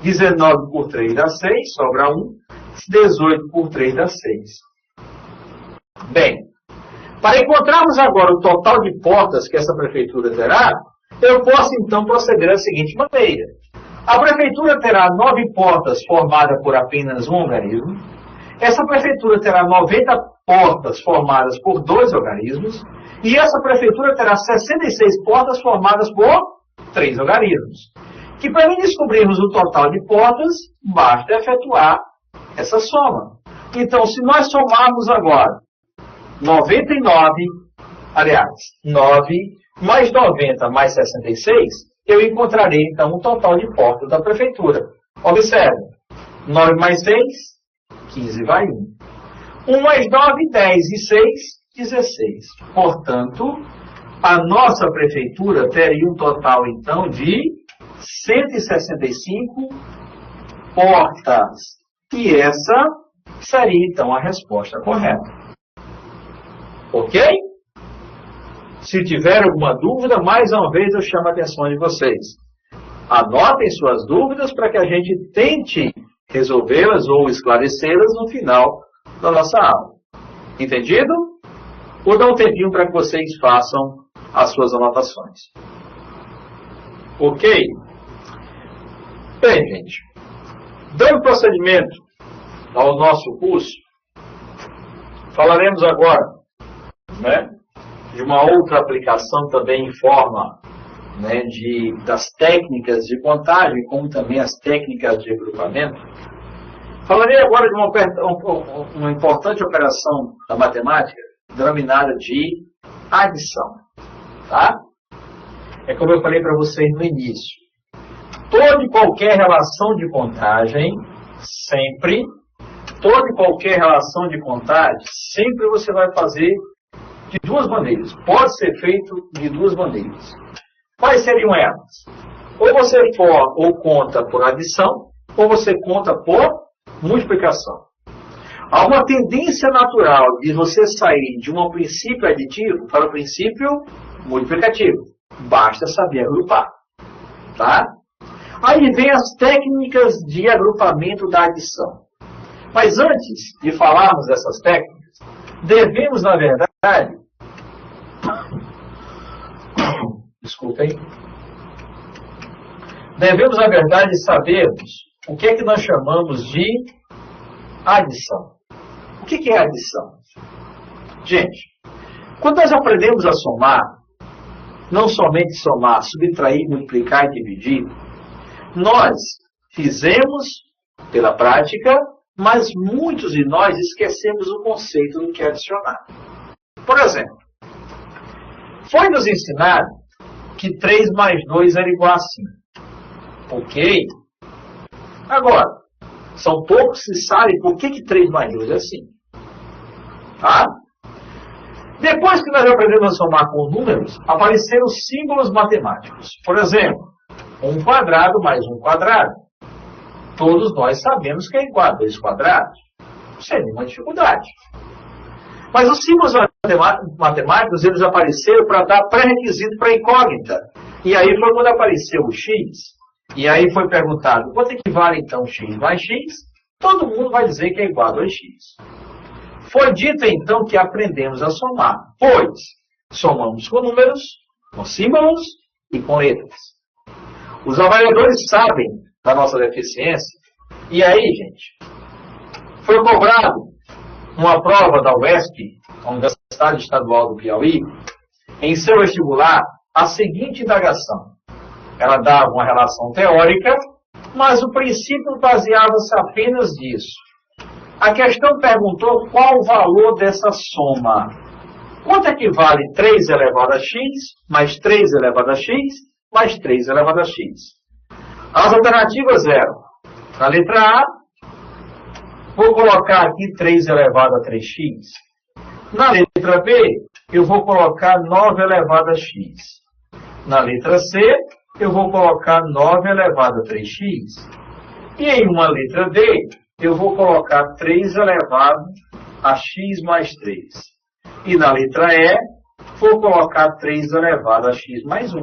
19 por 3 dá 6, sobra 1, 18 por 3 dá 6. Bem, para encontrarmos agora o total de portas que essa prefeitura terá, eu posso então proceder da seguinte maneira. A prefeitura terá 9 portas formadas por apenas um organismo. Essa prefeitura terá 90 portas formadas por 2 organismos. E essa prefeitura terá 66 portas formadas por 3 organismos. Que para mim descobrirmos o total de portas, basta efetuar essa soma. Então, se nós somarmos agora 9 mais 90 mais 66, eu encontrarei então o total de portas da prefeitura. Observe, 9 mais 6, 15 vai 1. 1 mais 9, 10 e 6, 16. Portanto, a nossa prefeitura teria um total então de 165 portas. E essa seria então a resposta correta. Ok? Se tiver alguma dúvida, mais uma vez eu chamo a atenção de vocês. Anotem suas dúvidas para que a gente tente resolvê-las ou esclarecê-las no final da nossa aula. Entendido? Vou dar um tempinho para que vocês façam as suas anotações. Ok? Bem, gente. Dando prosseguimento ao nosso curso, falaremos agora, de uma outra aplicação também em forma das técnicas de contagem, como também as técnicas de agrupamento. Falarei agora de uma importante operação da matemática, denominada de adição. Tá? É como eu falei para vocês no início. Toda e qualquer relação de contagem, sempre você vai fazer de duas maneiras. Pode ser feito de duas maneiras. Quais seriam elas? Ou você conta por adição, ou você conta por multiplicação. Há uma tendência natural de você sair de um princípio aditivo para o princípio multiplicativo. Basta saber agrupar. Tá? Aí vem as técnicas de agrupamento da adição. Mas antes de falarmos dessas técnicas, devemos, na verdade, sabermos o que é que nós chamamos de adição. O que é adição? Gente, quando nós aprendemos a somar, não somente somar, subtrair, multiplicar e dividir, nós fizemos pela prática, mas muitos de nós esquecemos o conceito do que é adicionar. Por exemplo, foi nos ensinado que 3 mais 2 era igual a 5. Ok? Agora, são poucos que sabem por que 3 mais 2 é 5. Tá? Depois que nós aprendemos a somar com números, apareceram símbolos matemáticos. Por exemplo, 1 quadrado mais 1 quadrado. Todos nós sabemos que é igual a 2 quadrados. Sem nenhuma dificuldade. Mas os símbolos matemáticos, eles apareceram para dar pré-requisito para a incógnita. E aí foi quando apareceu o x. E aí foi perguntado, quanto equivale então x mais x? Todo mundo vai dizer que é igual a 2x. Foi dito então que aprendemos a somar, pois somamos com números, com símbolos e com letras. Os avaliadores sabem da nossa deficiência. E aí, gente, foi cobrado uma prova da UESP, a Universidade Estadual do Piauí, em seu vestibular, a seguinte indagação. Ela dava uma relação teórica, mas o princípio baseava-se apenas nisso. A questão perguntou qual o valor dessa soma. Quanto equivale 3 elevado a x, mais 3 elevado a x, mais 3 elevado a x? As alternativas eram, na letra A, vou colocar aqui 3 elevado a 3x. Na letra B, eu vou colocar 9 elevado a x. Na letra C, eu vou colocar 9 elevado a 3x. E em uma letra D, eu vou colocar 3 elevado a x mais 3. E na letra E, vou colocar 3 elevado a x mais 1.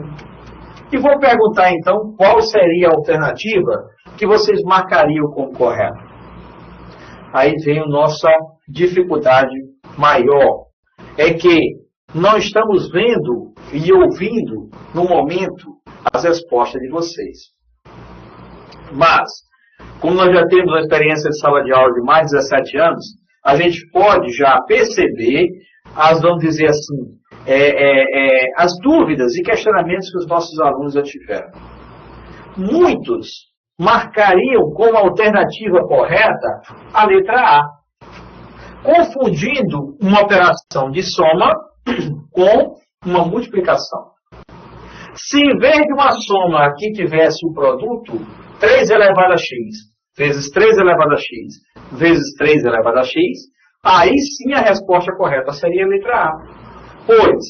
E vou perguntar, então, qual seria a alternativa que vocês marcariam como correta. Aí vem a nossa dificuldade maior. É que não estamos vendo e ouvindo, no momento, as respostas de vocês. Mas, como nós já temos uma experiência de sala de aula de mais de 17 anos, a gente pode já perceber vamos dizer assim, as dúvidas e questionamentos que os nossos alunos já tiveram. Muitos marcariam como alternativa correta a letra A, confundindo uma operação de soma com uma multiplicação. Se em vez de uma soma aqui tivesse um produto, 3 elevado a x vezes 3 elevado a x vezes 3 elevado a x, aí sim a resposta correta seria a letra A. Pois,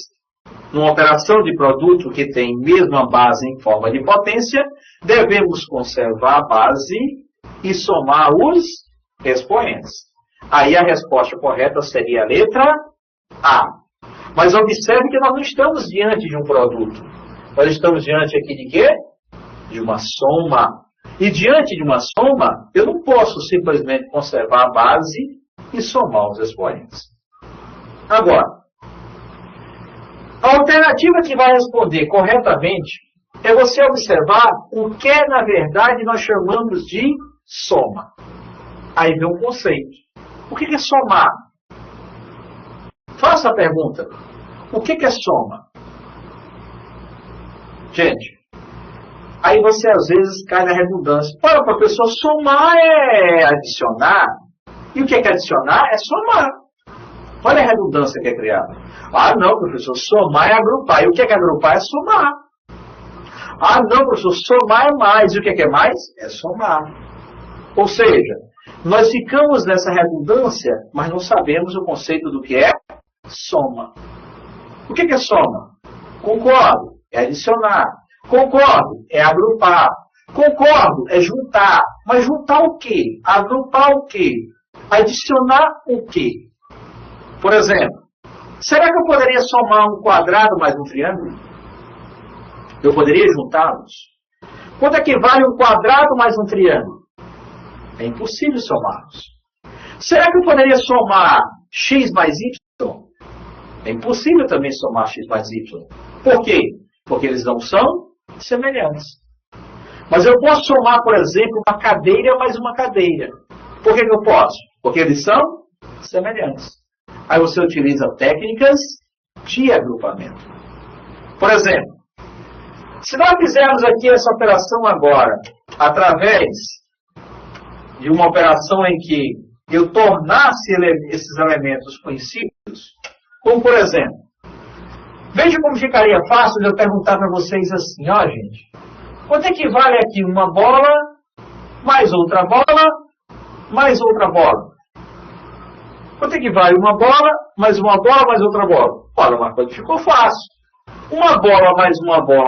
numa operação de produto que tem mesma base em forma de potência, devemos conservar a base e somar os expoentes. Aí a resposta correta seria a letra A. Mas observe que nós não estamos diante de um produto. Nós estamos diante aqui de quê? De uma soma. E diante de uma soma, eu não posso simplesmente conservar a base e somar os expoentes. Agora, a alternativa que vai responder corretamente é você observar o que, na verdade, nós chamamos de soma. Aí vem o conceito. O que é somar? Faça a pergunta. O que é soma? Gente, aí você às vezes cai na redundância. Para professor, somar é adicionar. E o que é adicionar? É somar. Olha a redundância que é criada. Ah, não, professor, somar é agrupar. E o que é agrupar? É somar. Ah, não, professor, somar é mais. E o que é mais? É somar. Ou seja, nós ficamos nessa redundância, mas não sabemos o conceito do que é soma. O que é soma? Concordo, é adicionar. Concordo, é agrupar. Concordo, é juntar. Mas juntar o quê? Agrupar o quê? Adicionar o quê? Por exemplo, será que eu poderia somar um quadrado mais um triângulo? Eu poderia juntá-los? Quanto é que vale um quadrado mais um triângulo? É impossível somá-los. Será que eu poderia somar x mais y? É impossível também somar x mais y. Por quê? Porque eles não são semelhantes. Mas eu posso somar, por exemplo, uma cadeira mais uma cadeira. Por que eu posso? Porque eles são semelhantes. Aí você utiliza técnicas de agrupamento. Por exemplo, se nós fizermos aqui essa operação agora, através de uma operação em que eu tornasse esses elementos conhecidos, como por exemplo, veja como ficaria fácil de eu perguntar para vocês assim, ó gente, quanto é que vale aqui uma bola, mais outra bola, mais outra bola? Quanto é que vale uma bola, mais outra bola? Olha, uma coisa que ficou fácil. Uma bola,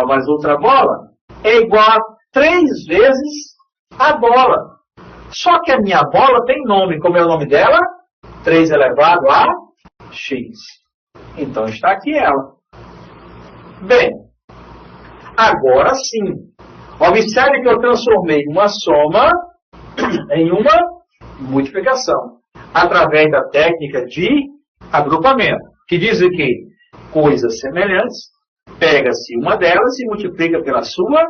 mais outra bola é igual a 3 vezes a bola. Só que a minha bola tem nome. Como é o nome dela? 3 elevado a x. Então está aqui ela. Bem, agora sim. Observe que eu transformei uma soma em uma multiplicação. Através da técnica de agrupamento. Que diz que coisas semelhantes, pega-se uma delas e multiplica pela sua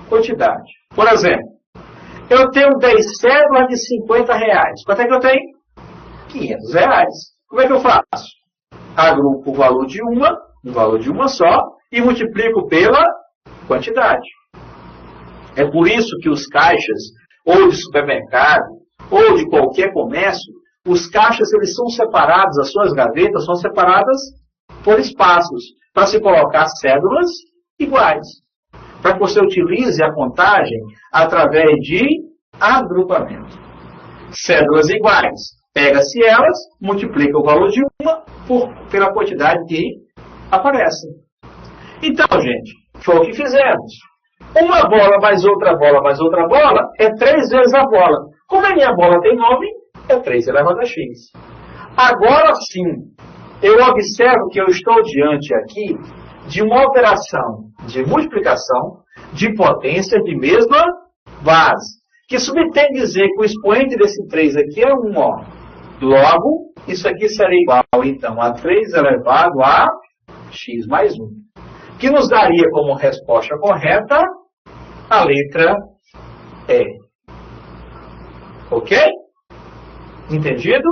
quantidade. Por exemplo, eu tenho 10 cédulas de 50 reais. Quanto é que eu tenho? 500 reais. Como é que eu faço? Agrupo o valor de uma só, e multiplico pela quantidade. É por isso que os caixas, ou de supermercado, ou de qualquer comércio, os caixas eles são separados, as suas gavetas são separadas por espaços, para se colocar cédulas iguais. Para que você utilize a contagem através de agrupamento. Cédulas iguais. Pega-se elas, multiplica o valor de uma pela quantidade que aparece. Então, gente, Foi o que fizemos. Uma bola mais outra bola mais outra bola é 3 vezes a bola. Como a minha bola tem nome, é 3 elevado a x. Agora sim, eu observo que eu estou diante aqui de uma operação de multiplicação de potência de mesma base, que subtende dizer que o expoente desse 3 aqui é 1. Ó. Logo, isso aqui seria igual, então, a 3 elevado a x mais 1, que nos daria como resposta correta a letra E. Ok? Entendido?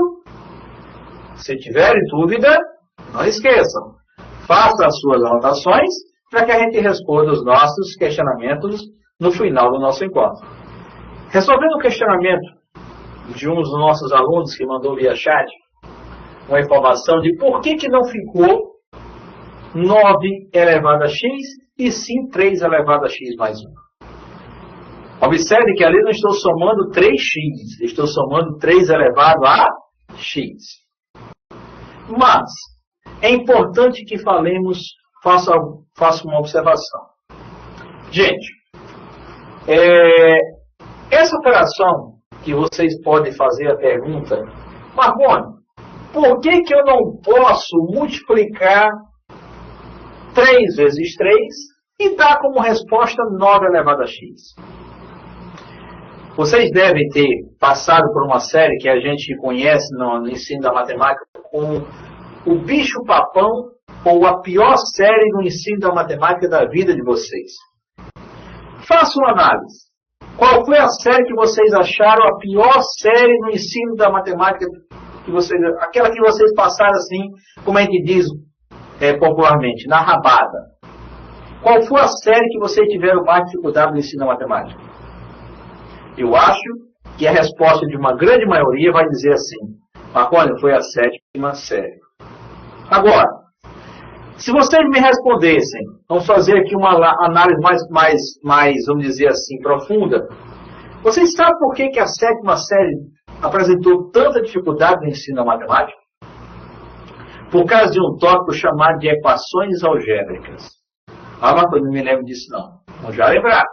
Se tiverem dúvida, não esqueçam. Faça as suas anotações para que a gente responda os nossos questionamentos no final do nosso encontro. Resolvendo o questionamento de um dos nossos alunos que mandou via chat uma informação de por que não ficou 9 elevado a x e sim 3 elevado a x mais 1. Observe que ali não estou somando 3x, estou somando 3 elevado a x. Mas é importante que faça uma observação. Gente, essa operação que vocês podem fazer a pergunta, Marconi, por que eu não posso multiplicar 3 vezes 3 e dar como resposta 9 elevado a x? Vocês devem ter passado por uma série que a gente conhece no ensino da matemática como o bicho-papão ou a pior série no ensino da matemática da vida de vocês. Façam uma análise. Qual foi a série que vocês acharam a pior série no ensino da matemática? Aquela que vocês passaram assim, como a gente diz popularmente, na rabada. Qual foi a série que vocês tiveram mais dificuldade no ensino da matemática? Eu acho que a resposta de uma grande maioria vai dizer assim: Marconi, foi a 7ª série. Agora, se vocês me respondessem, vamos fazer aqui uma análise mais, vamos dizer assim, profunda. Vocês sabem por que a 7ª série apresentou tanta dificuldade no ensino da matemática? Por causa de um tópico chamado de equações algébricas. Ah, Marconi, não me lembro disso não. Vamos já lembrar.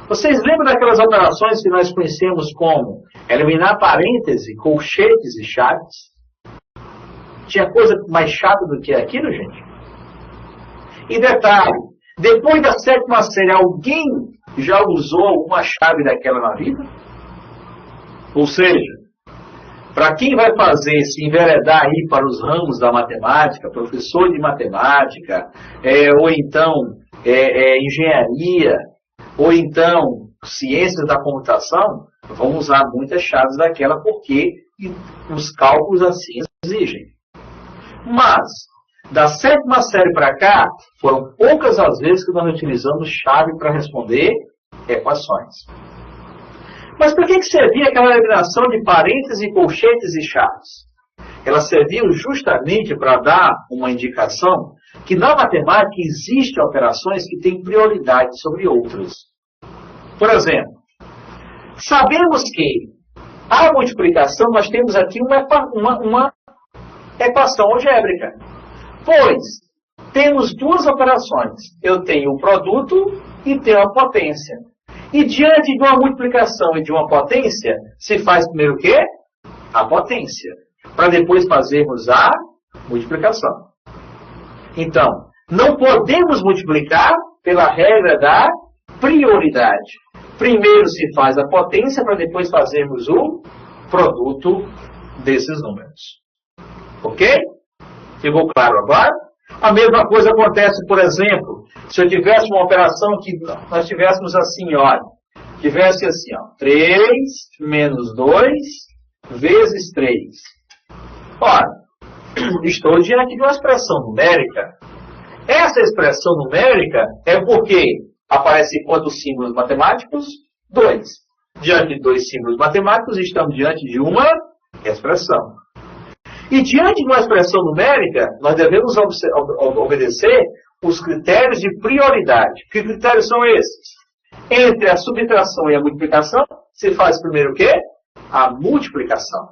Vocês lembram daquelas operações que nós conhecemos como eliminar parêntese, colchetes e chaves? Tinha coisa mais chata do que aquilo, gente? E detalhe, depois da 7ª série, alguém já usou alguma chave daquela na vida? Ou seja, para quem vai se enveredar aí para os ramos da matemática, professor de matemática, ou então engenharia, ou então ciências da computação, vão usar muitas chaves daquela porque os cálculos assim exigem. Mas, da 7ª série para cá, foram poucas as vezes que nós utilizamos chave para responder equações. Mas para que servia aquela eliminação de parênteses, colchetes e chaves? Elas serviam justamente para dar uma indicação que na matemática existem operações que têm prioridade sobre outras. Por exemplo, sabemos que a multiplicação nós temos aqui uma equação algébrica. Pois, temos duas operações. Eu tenho o produto e tenho a potência. E diante de uma multiplicação e de uma potência, se faz primeiro o quê? A potência. Para depois fazermos a multiplicação. Então, não podemos multiplicar pela regra da prioridade. Primeiro se faz a potência para depois fazermos o produto desses números. Ok? Ficou claro agora? A mesma coisa acontece, por exemplo, se eu tivesse uma operação que nós tivéssemos assim, olha, tivesse assim, ó, 3 menos 2 vezes 3. Ora, estou diante de uma expressão numérica. Essa expressão numérica é porque aparecem quantos símbolos matemáticos? 2. Diante de 2 símbolos matemáticos, estamos diante de uma expressão. E diante de uma expressão numérica, nós devemos obedecer os critérios de prioridade. Que critérios são esses? Entre a subtração e a multiplicação, se faz primeiro o quê? A multiplicação.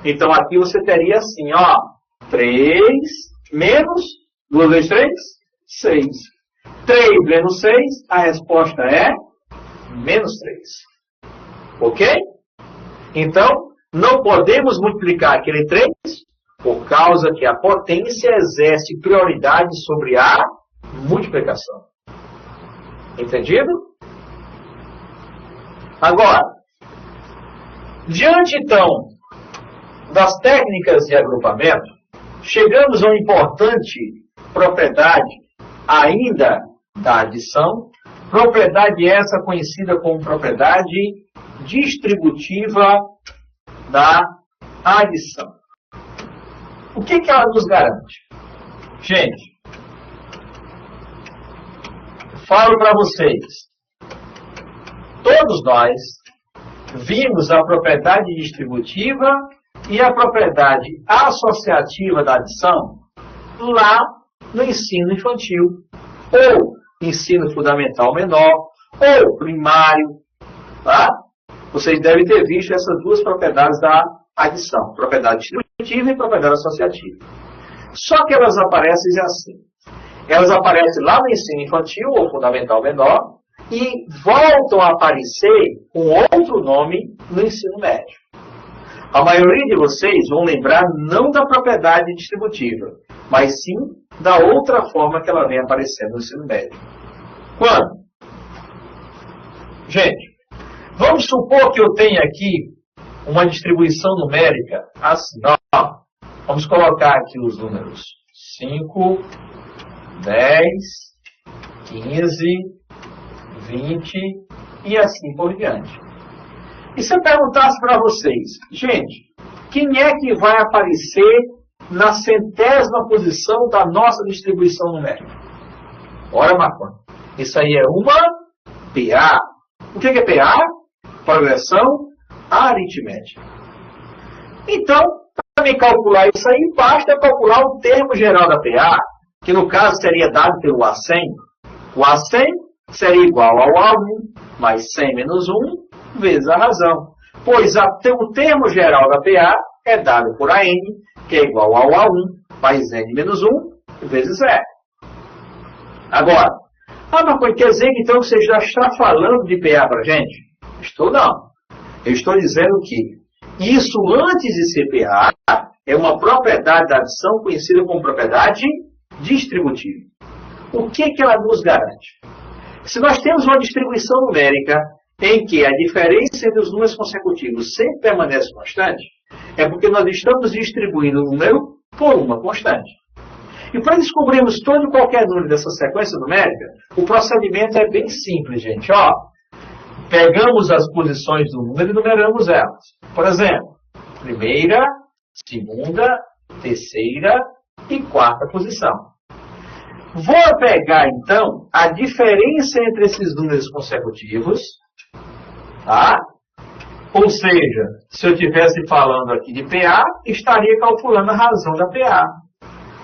Então aqui você teria assim, ó, 3 menos 2 vezes 3, 6. 3 menos 6, a resposta é menos 3. Ok? Então, não podemos multiplicar aquele 3 por causa que a potência exerce prioridade sobre a multiplicação. Entendido? Agora, diante então das técnicas de agrupamento, chegamos a uma importante propriedade ainda da adição, propriedade essa conhecida como propriedade distributiva da adição. O que ela nos garante? Gente, falo para vocês, todos nós vimos a propriedade distributiva e a propriedade associativa da adição lá no ensino infantil, ou ensino fundamental menor, ou primário. Tá? Vocês devem ter visto essas duas propriedades da adição, propriedade distributiva e propriedade associativa. Só que elas aparecem assim. Elas aparecem lá no ensino infantil, ou fundamental menor, e voltam a aparecer com outro nome no ensino médio. A maioria de vocês vão lembrar não da propriedade distributiva, mas sim da outra forma que ela vem aparecendo no ensino médio. Quando? Gente, vamos supor que eu tenha aqui uma distribuição numérica assim. Ó, vamos colocar aqui os números 5, 10, 15, 20 e assim por diante. E se eu perguntasse para vocês, gente, quem é que vai aparecer na 100ª posição da nossa distribuição numérica? Ora, Marconi, isso aí é uma PA. O que é PA? Progressão aritmética. Então, para me calcular isso aí, basta calcular o termo geral da PA, que no caso seria dado pelo A100. O A100 seria igual ao A1 mais 100 menos 1 vezes a razão. Pois o termo geral da PA é dado por AN, que é igual ao A1 mais N menos 1 vezes R. Agora, mas quer dizer que então você já está falando de PA para a gente? Estou não. Eu estou dizendo que isso antes de ser PA é uma propriedade da adição conhecida como propriedade distributiva. O que ela nos garante? Se nós temos uma distribuição numérica em que a diferença entre os números consecutivos sempre permanece constante, é porque nós estamos distribuindo o número por uma constante. E para descobrirmos todo e qualquer número dessa sequência numérica, o procedimento é bem simples, gente. Ó, pegamos as posições do número e numeramos elas. Por exemplo, primeira, segunda, terceira e quarta posição. Vou pegar, então, a diferença entre esses números consecutivos, tá? Ou seja, se eu estivesse falando aqui de PA, estaria calculando a razão da PA.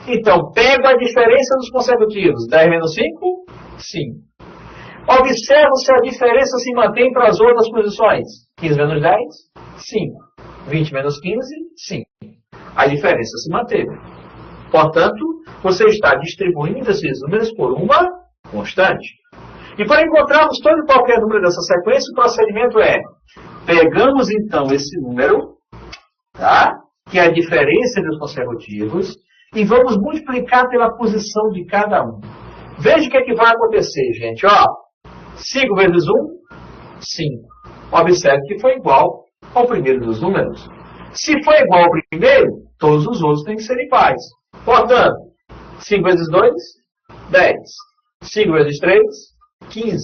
Então, pego a diferença dos consecutivos. 10 menos 5? 5. Observo se a diferença se mantém para as outras posições. 15 menos 10? 5. 20 menos 15? 5. A diferença se manteve. Portanto, você está distribuindo esses números por uma constante. E para encontrarmos todo e qualquer número dessa sequência, o procedimento é: pegamos então esse número, tá? Que é a diferença entre os consecutivos, e vamos multiplicar pela posição de cada um. Veja o que é que vai acontecer, gente. Ó, 5 vezes 1, 5. Observe que foi igual ao primeiro dos números. Se for igual ao primeiro, todos os outros têm que ser iguais. Portanto, 5 vezes 2, 10. 5 vezes 3, 15.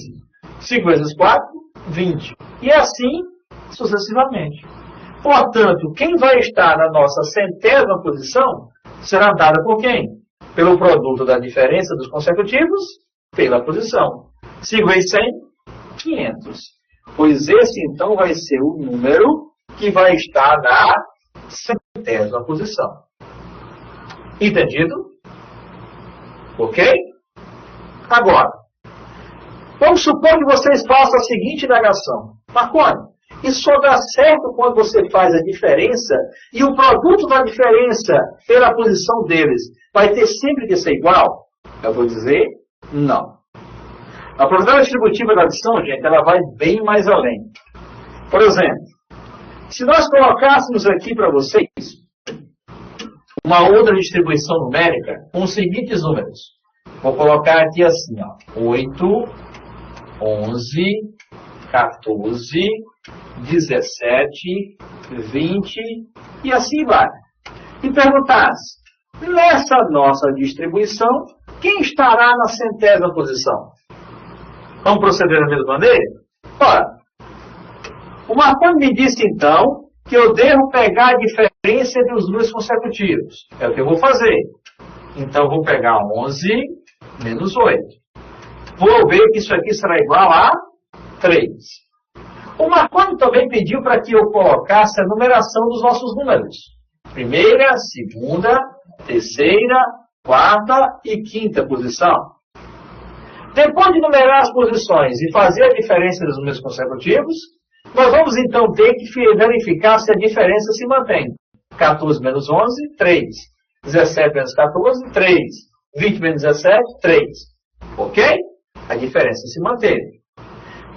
5 vezes 4, 20. E assim sucessivamente. Portanto, quem vai estar na nossa 100ª posição será dada por quem? Pelo produto da diferença dos consecutivos pela posição. 5 vezes 100, 500. Pois esse então vai ser o número que vai estar na 100ª posição. Entendido? Ok? Agora, vamos supor que vocês façam a seguinte indagação. Marconi, isso só dá certo quando você faz a diferença e o produto da diferença pela posição deles vai ter sempre que ser igual? Eu vou dizer, não. A propriedade distributiva da adição, gente, ela vai bem mais além. Por exemplo, se nós colocássemos aqui para vocês uma outra distribuição numérica com os seguintes números. Vou colocar aqui assim, ó, 8, 11, 14, 17, 20 e assim vai. E perguntasse, nessa nossa distribuição, quem estará na centésima posição? Vamos proceder da mesma maneira? Ora, o Marconi me disse então que eu devo pegar a diferença entre os números consecutivos. É o que eu vou fazer. Então, eu vou pegar 11 menos 8. Vou ver que isso aqui será igual a 3. O Marconi também pediu para que eu colocasse a numeração dos nossos números. Primeira, segunda, terceira, quarta e quinta posição. Depois de numerar as posições e fazer a diferença dos números consecutivos, nós vamos então ter que verificar se a diferença se mantém. 14 menos 11, 3. 17 menos 14, 3. 20 menos 17, 3. Ok? A diferença se manteve.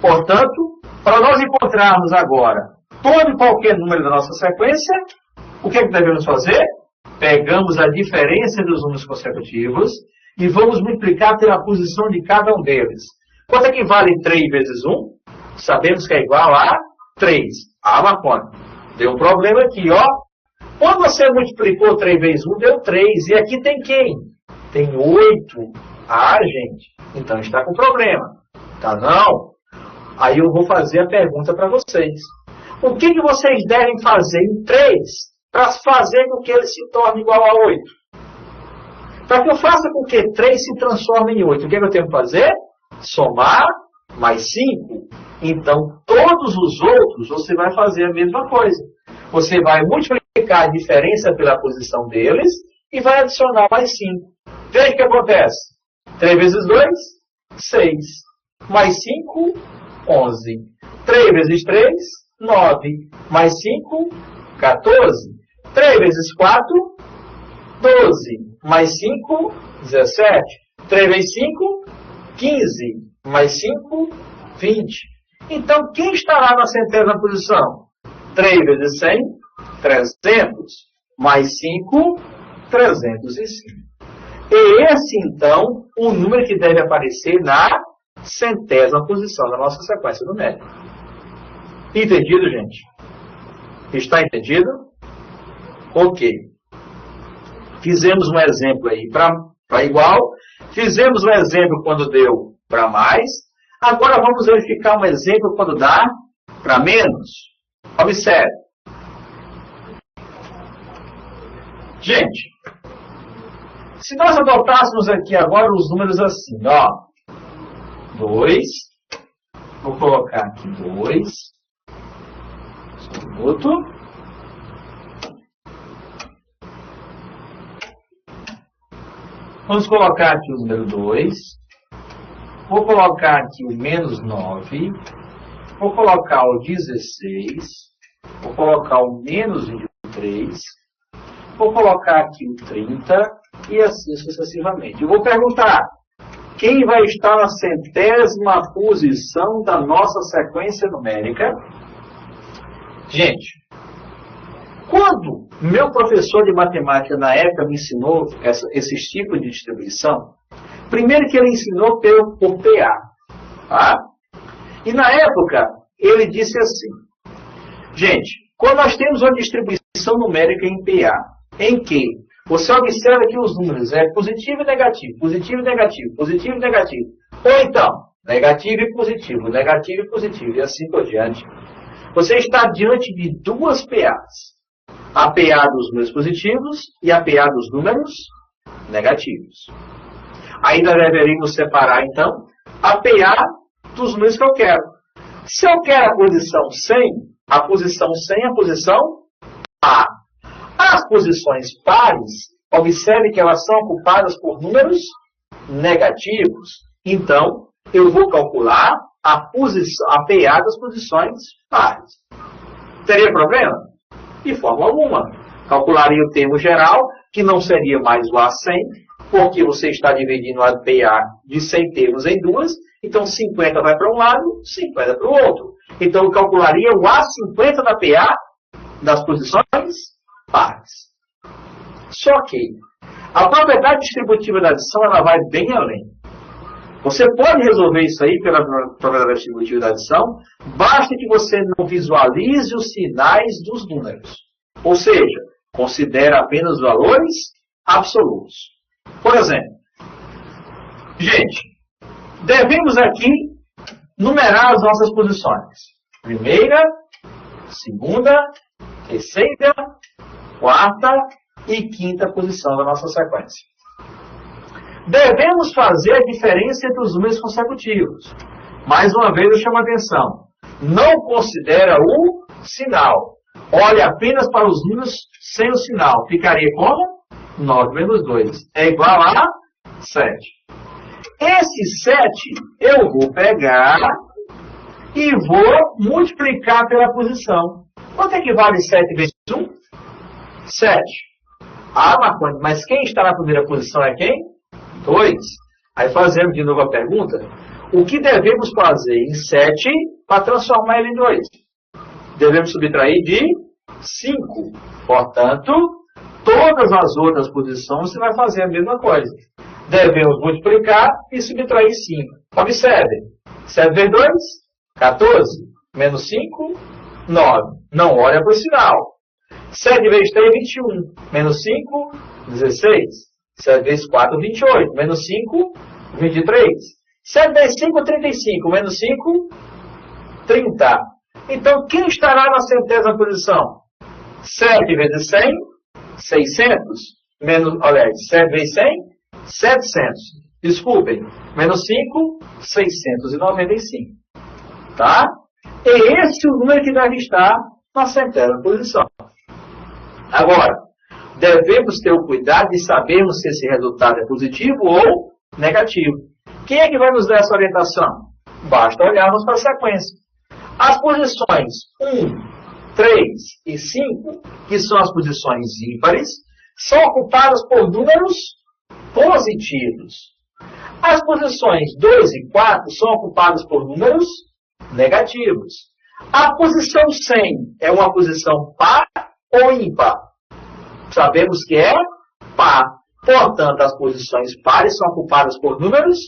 Portanto, para nós encontrarmos agora todo e qualquer número da nossa sequência, o que é que devemos fazer? Pegamos a diferença dos números consecutivos e vamos multiplicar pela posição de cada um deles. Quanto é que vale 3 vezes 1? Sabemos que é igual a 3. Ah, Marconi, deu um problema aqui, ó. Quando você multiplicou 3 vezes 1, deu 3. E aqui tem quem? Tem 8. Ah, gente, então está com problema. Tá não? Aí eu vou fazer a pergunta para vocês. O que vocês devem fazer em 3 para fazer com que ele se torne igual a 8? Para que eu faça com que 3 se transforme em 8, o que eu tenho que fazer? Somar mais 5. Então, todos os outros, você vai fazer a mesma coisa. Você vai multiplicar a diferença pela posição deles e vai adicionar mais 5. Veja o que acontece. 3 vezes 2, 6. Mais 5, 11. 3 vezes 3, 9. Mais 5, 14. 3 vezes 4, 12. Mais 5, 17. 3 vezes 5, 15. Mais 5, 20. Então, quem estará na centésima posição? 3 vezes 100, 300. Mais 5, 305. E esse, então, o número que deve aparecer na centésima posição da nossa sequência numérica. Entendido, gente? Está entendido? Ok. Fizemos um exemplo aí para igual. Fizemos um exemplo quando deu para mais. Agora vamos verificar um exemplo quando dá para menos. Observe. Gente, se nós adotássemos aqui agora os números assim, ó. 2. Vou colocar aqui 2. Só um minuto. Vamos colocar aqui o número 2. Vou colocar aqui o menos 9. Vou colocar o 16. Vou colocar o menos 23. Vou colocar aqui o 30. E assim sucessivamente. Eu vou perguntar, quem vai estar na centésima posição da nossa sequência numérica? Gente, quando meu professor de matemática na época me ensinou esses tipos de distribuição, primeiro que ele ensinou por PA. Tá? E na época, ele disse assim, gente, quando nós temos uma distribuição numérica em PA, em que você observa que os números é positivo e negativo, positivo e negativo, positivo e negativo. Ou então, negativo e positivo e assim por diante. Você está diante de duas PAs. A PA dos números positivos e a PA dos números negativos. Ainda deveríamos separar, então, a PA dos números que eu quero. Se eu quero a posição 100, a posição 100 é a posição A. As posições pares, observe que elas são ocupadas por números negativos. Então, eu vou calcular a PA das posições pares. Teria problema? De forma alguma. Calcularia o termo geral, que não seria mais o A100, porque você está dividindo a PA de 100 termos em duas, então 50 vai para um lado, 50 para o outro. Então eu calcularia o A50 da PA das posições pares. Só que a propriedade distributiva da adição ela vai bem além. Você pode resolver isso aí pela propriedade distributiva da adição, basta que você não visualize os sinais dos números. Ou seja, considere apenas os valores absolutos. Por exemplo, gente, devemos aqui numerar as nossas posições. Primeira, segunda, terceira, quarta e quinta posição da nossa sequência. Devemos fazer a diferença entre os números consecutivos. Mais uma vez eu chamo a atenção. Não considera o sinal. Olhe apenas para os números sem o sinal. Ficaria como? 9 menos 2 é igual a 7. Esse 7 eu vou pegar e vou multiplicar pela posição. Quanto é que vale 7 vezes 1? 7. Ah, Marconi, mas quem está na primeira posição é quem? 2. Aí fazemos de novo a pergunta. O que devemos fazer em 7 para transformar ele em 2? Devemos subtrair de 5. Portanto, todas as outras posições você vai fazer a mesma coisa. Devemos multiplicar e subtrair 5. Observe. 7 vezes 2, 14. Menos 5, 9. Não olha para o sinal. 7 vezes 3, 21. Menos 5, 16. 7 vezes 4, 28. Menos 5, 23. 7 vezes 5, 35. Menos 5, 30. Então, quem estará na centésima posição? 7 vezes 100, 600. Menos, olha, 7 vezes 100, 700. Desculpem. Menos 5, 695. Tá? É esse o número que deve estar na centésima posição. Agora, devemos ter o cuidado de sabermos se esse resultado é positivo ou negativo. Quem é que vai nos dar essa orientação? Basta olharmos para a sequência. As posições 1, 3 e 5, que são as posições ímpares, são ocupadas por números positivos. As posições 2 e 4 são ocupadas por números negativos. A posição 100 é uma posição par ou ímpar? Sabemos que é par. Portanto, as posições pares são ocupadas por números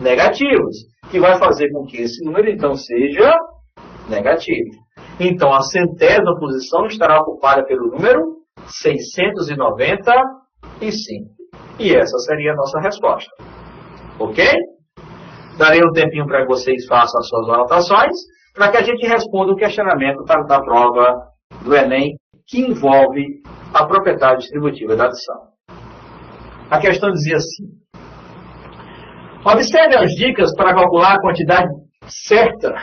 negativos, que vai fazer com que esse número, então, seja negativo. Então, a centésima posição estará ocupada pelo número 695. E essa seria a nossa resposta. Ok? Darei um tempinho para que vocês façam as suas anotações, para que a gente responda o questionamento da prova do Enem, que envolve a propriedade distributiva da adição. A questão dizia assim: observe as dicas para calcular a quantidade certa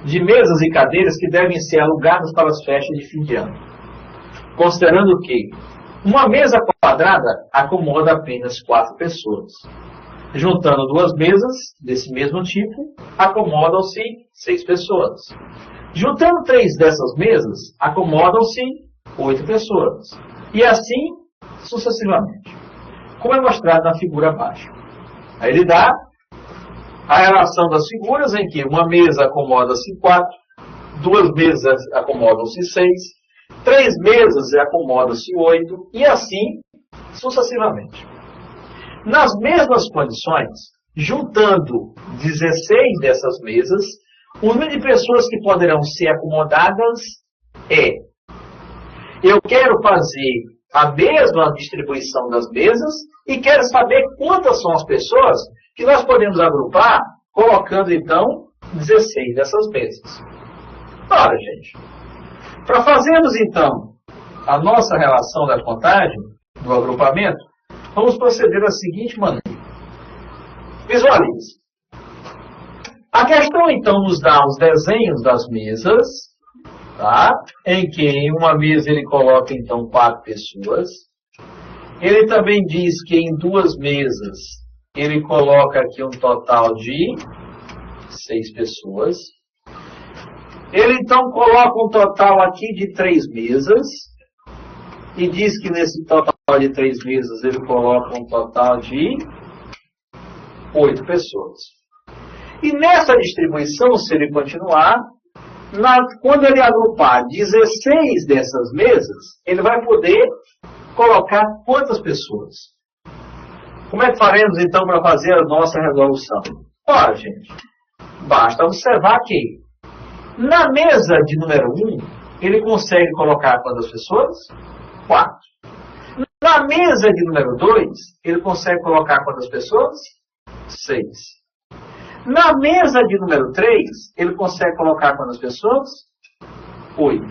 de mesas e cadeiras que devem ser alugadas para as festas de fim de ano. Considerando que uma mesa quadrada acomoda apenas 4 pessoas. Juntando 2 mesas desse mesmo tipo, acomodam-se 6 pessoas. Juntando 3 dessas mesas, acomodam-se 8 pessoas. E assim, sucessivamente. Como é mostrado na figura abaixo. Aí ele dá a relação das figuras em que uma mesa acomoda-se 4, 2 mesas acomodam-se 6, 3 mesas acomodam-se 8, e assim, sucessivamente. Nas mesmas condições, juntando 16 dessas mesas, o número de pessoas que poderão ser acomodadas é: eu quero fazer a mesma distribuição das mesas e quero saber quantas são as pessoas que nós podemos agrupar, colocando então 16 dessas mesas. Ora, gente, para fazermos então a nossa relação da contagem, do agrupamento, vamos proceder da seguinte maneira. Visualize. A questão então nos dá os desenhos das mesas, tá? Em que em uma mesa ele coloca então 4 pessoas. Ele também diz que em 2 mesas ele coloca aqui um total de 6 pessoas. Ele então coloca um total aqui de 3 mesas e diz que nesse total de 3 meses, ele coloca um total de 8 pessoas. E nessa distribuição, se ele continuar, quando ele agrupar 16 dessas mesas, ele vai poder colocar quantas pessoas? Como é que faremos então para fazer a nossa resolução? Ora, gente, basta observar que na mesa de número 1, ele consegue colocar quantas pessoas? 4. Na mesa de número 2, ele consegue colocar quantas pessoas? 6. Na mesa de número 3, ele consegue colocar quantas pessoas? 8.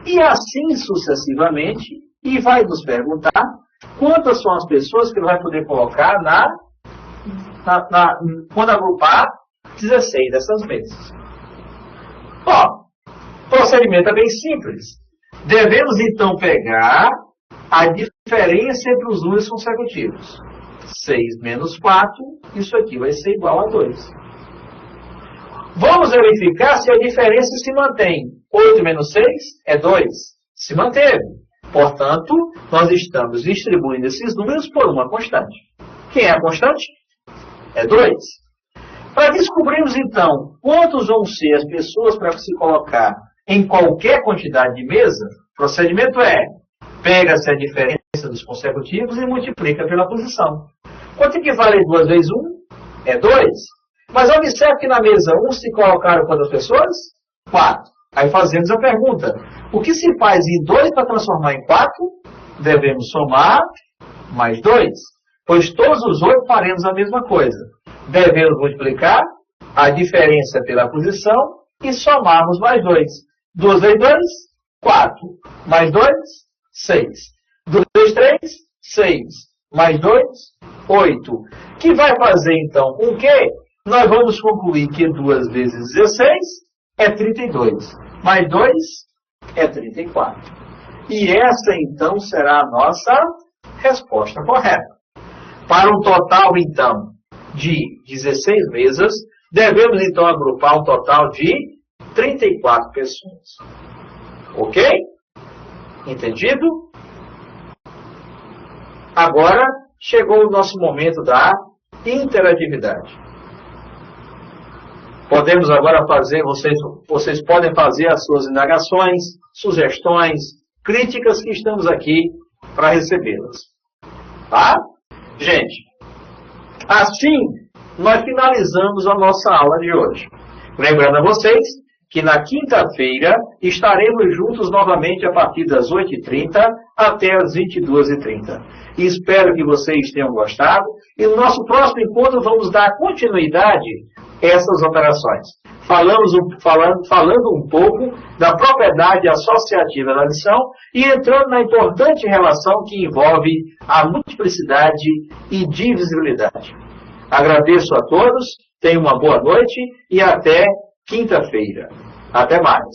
E assim sucessivamente, e vai nos perguntar quantas são as pessoas que ele vai poder colocar quando agrupar 16 dessas mesas. Ó, o procedimento é bem simples. Devemos então pegar a diferença entre os números consecutivos. 6 menos 4, isso aqui vai ser igual a 2. Vamos verificar se a diferença se mantém. 8 menos 6 é 2. Se manteve. Portanto, nós estamos distribuindo esses números por uma constante. Quem é a constante? É 2. Para descobrirmos, então, quantos vão ser as pessoas para se colocar em qualquer quantidade de mesa, o procedimento é: pega-se a diferença dos consecutivos e multiplica pela posição. Quanto equivale 2 vezes 1? É 2. Mas observe que na mesa 1 se colocaram quantas pessoas? 4. Aí fazemos a pergunta: o que se faz em 2 para transformar em 4? Devemos somar mais 2. Pois todos os 8 faremos a mesma coisa. Devemos multiplicar a diferença pela posição e somarmos mais 2. 2 vezes 2, 4. Mais 2, 6. 2 vezes 3, 6. Mais 2, 8. Que vai fazer então com que nós vamos concluir que 2 vezes 16 é 32. Mais 2 é 34. E essa então será a nossa resposta correta. Para um total então de 16 mesas, devemos então agrupar um total de 34 pessoas. Ok? Entendido? Agora chegou o nosso momento da interatividade. Podemos agora fazer, vocês podem fazer as suas indagações, sugestões, críticas, que estamos aqui para recebê-las. Tá? Gente, assim nós finalizamos a nossa aula de hoje. Lembrando a vocês que na quinta-feira estaremos juntos novamente a partir das 8h30 até as 22h30. E espero que vocês tenham gostado. E no nosso próximo encontro vamos dar continuidade a essas operações. Falando um pouco da propriedade associativa da lição e entrando na importante relação que envolve a multiplicidade e divisibilidade. Agradeço a todos, tenham uma boa noite e até quinta-feira. Até mais.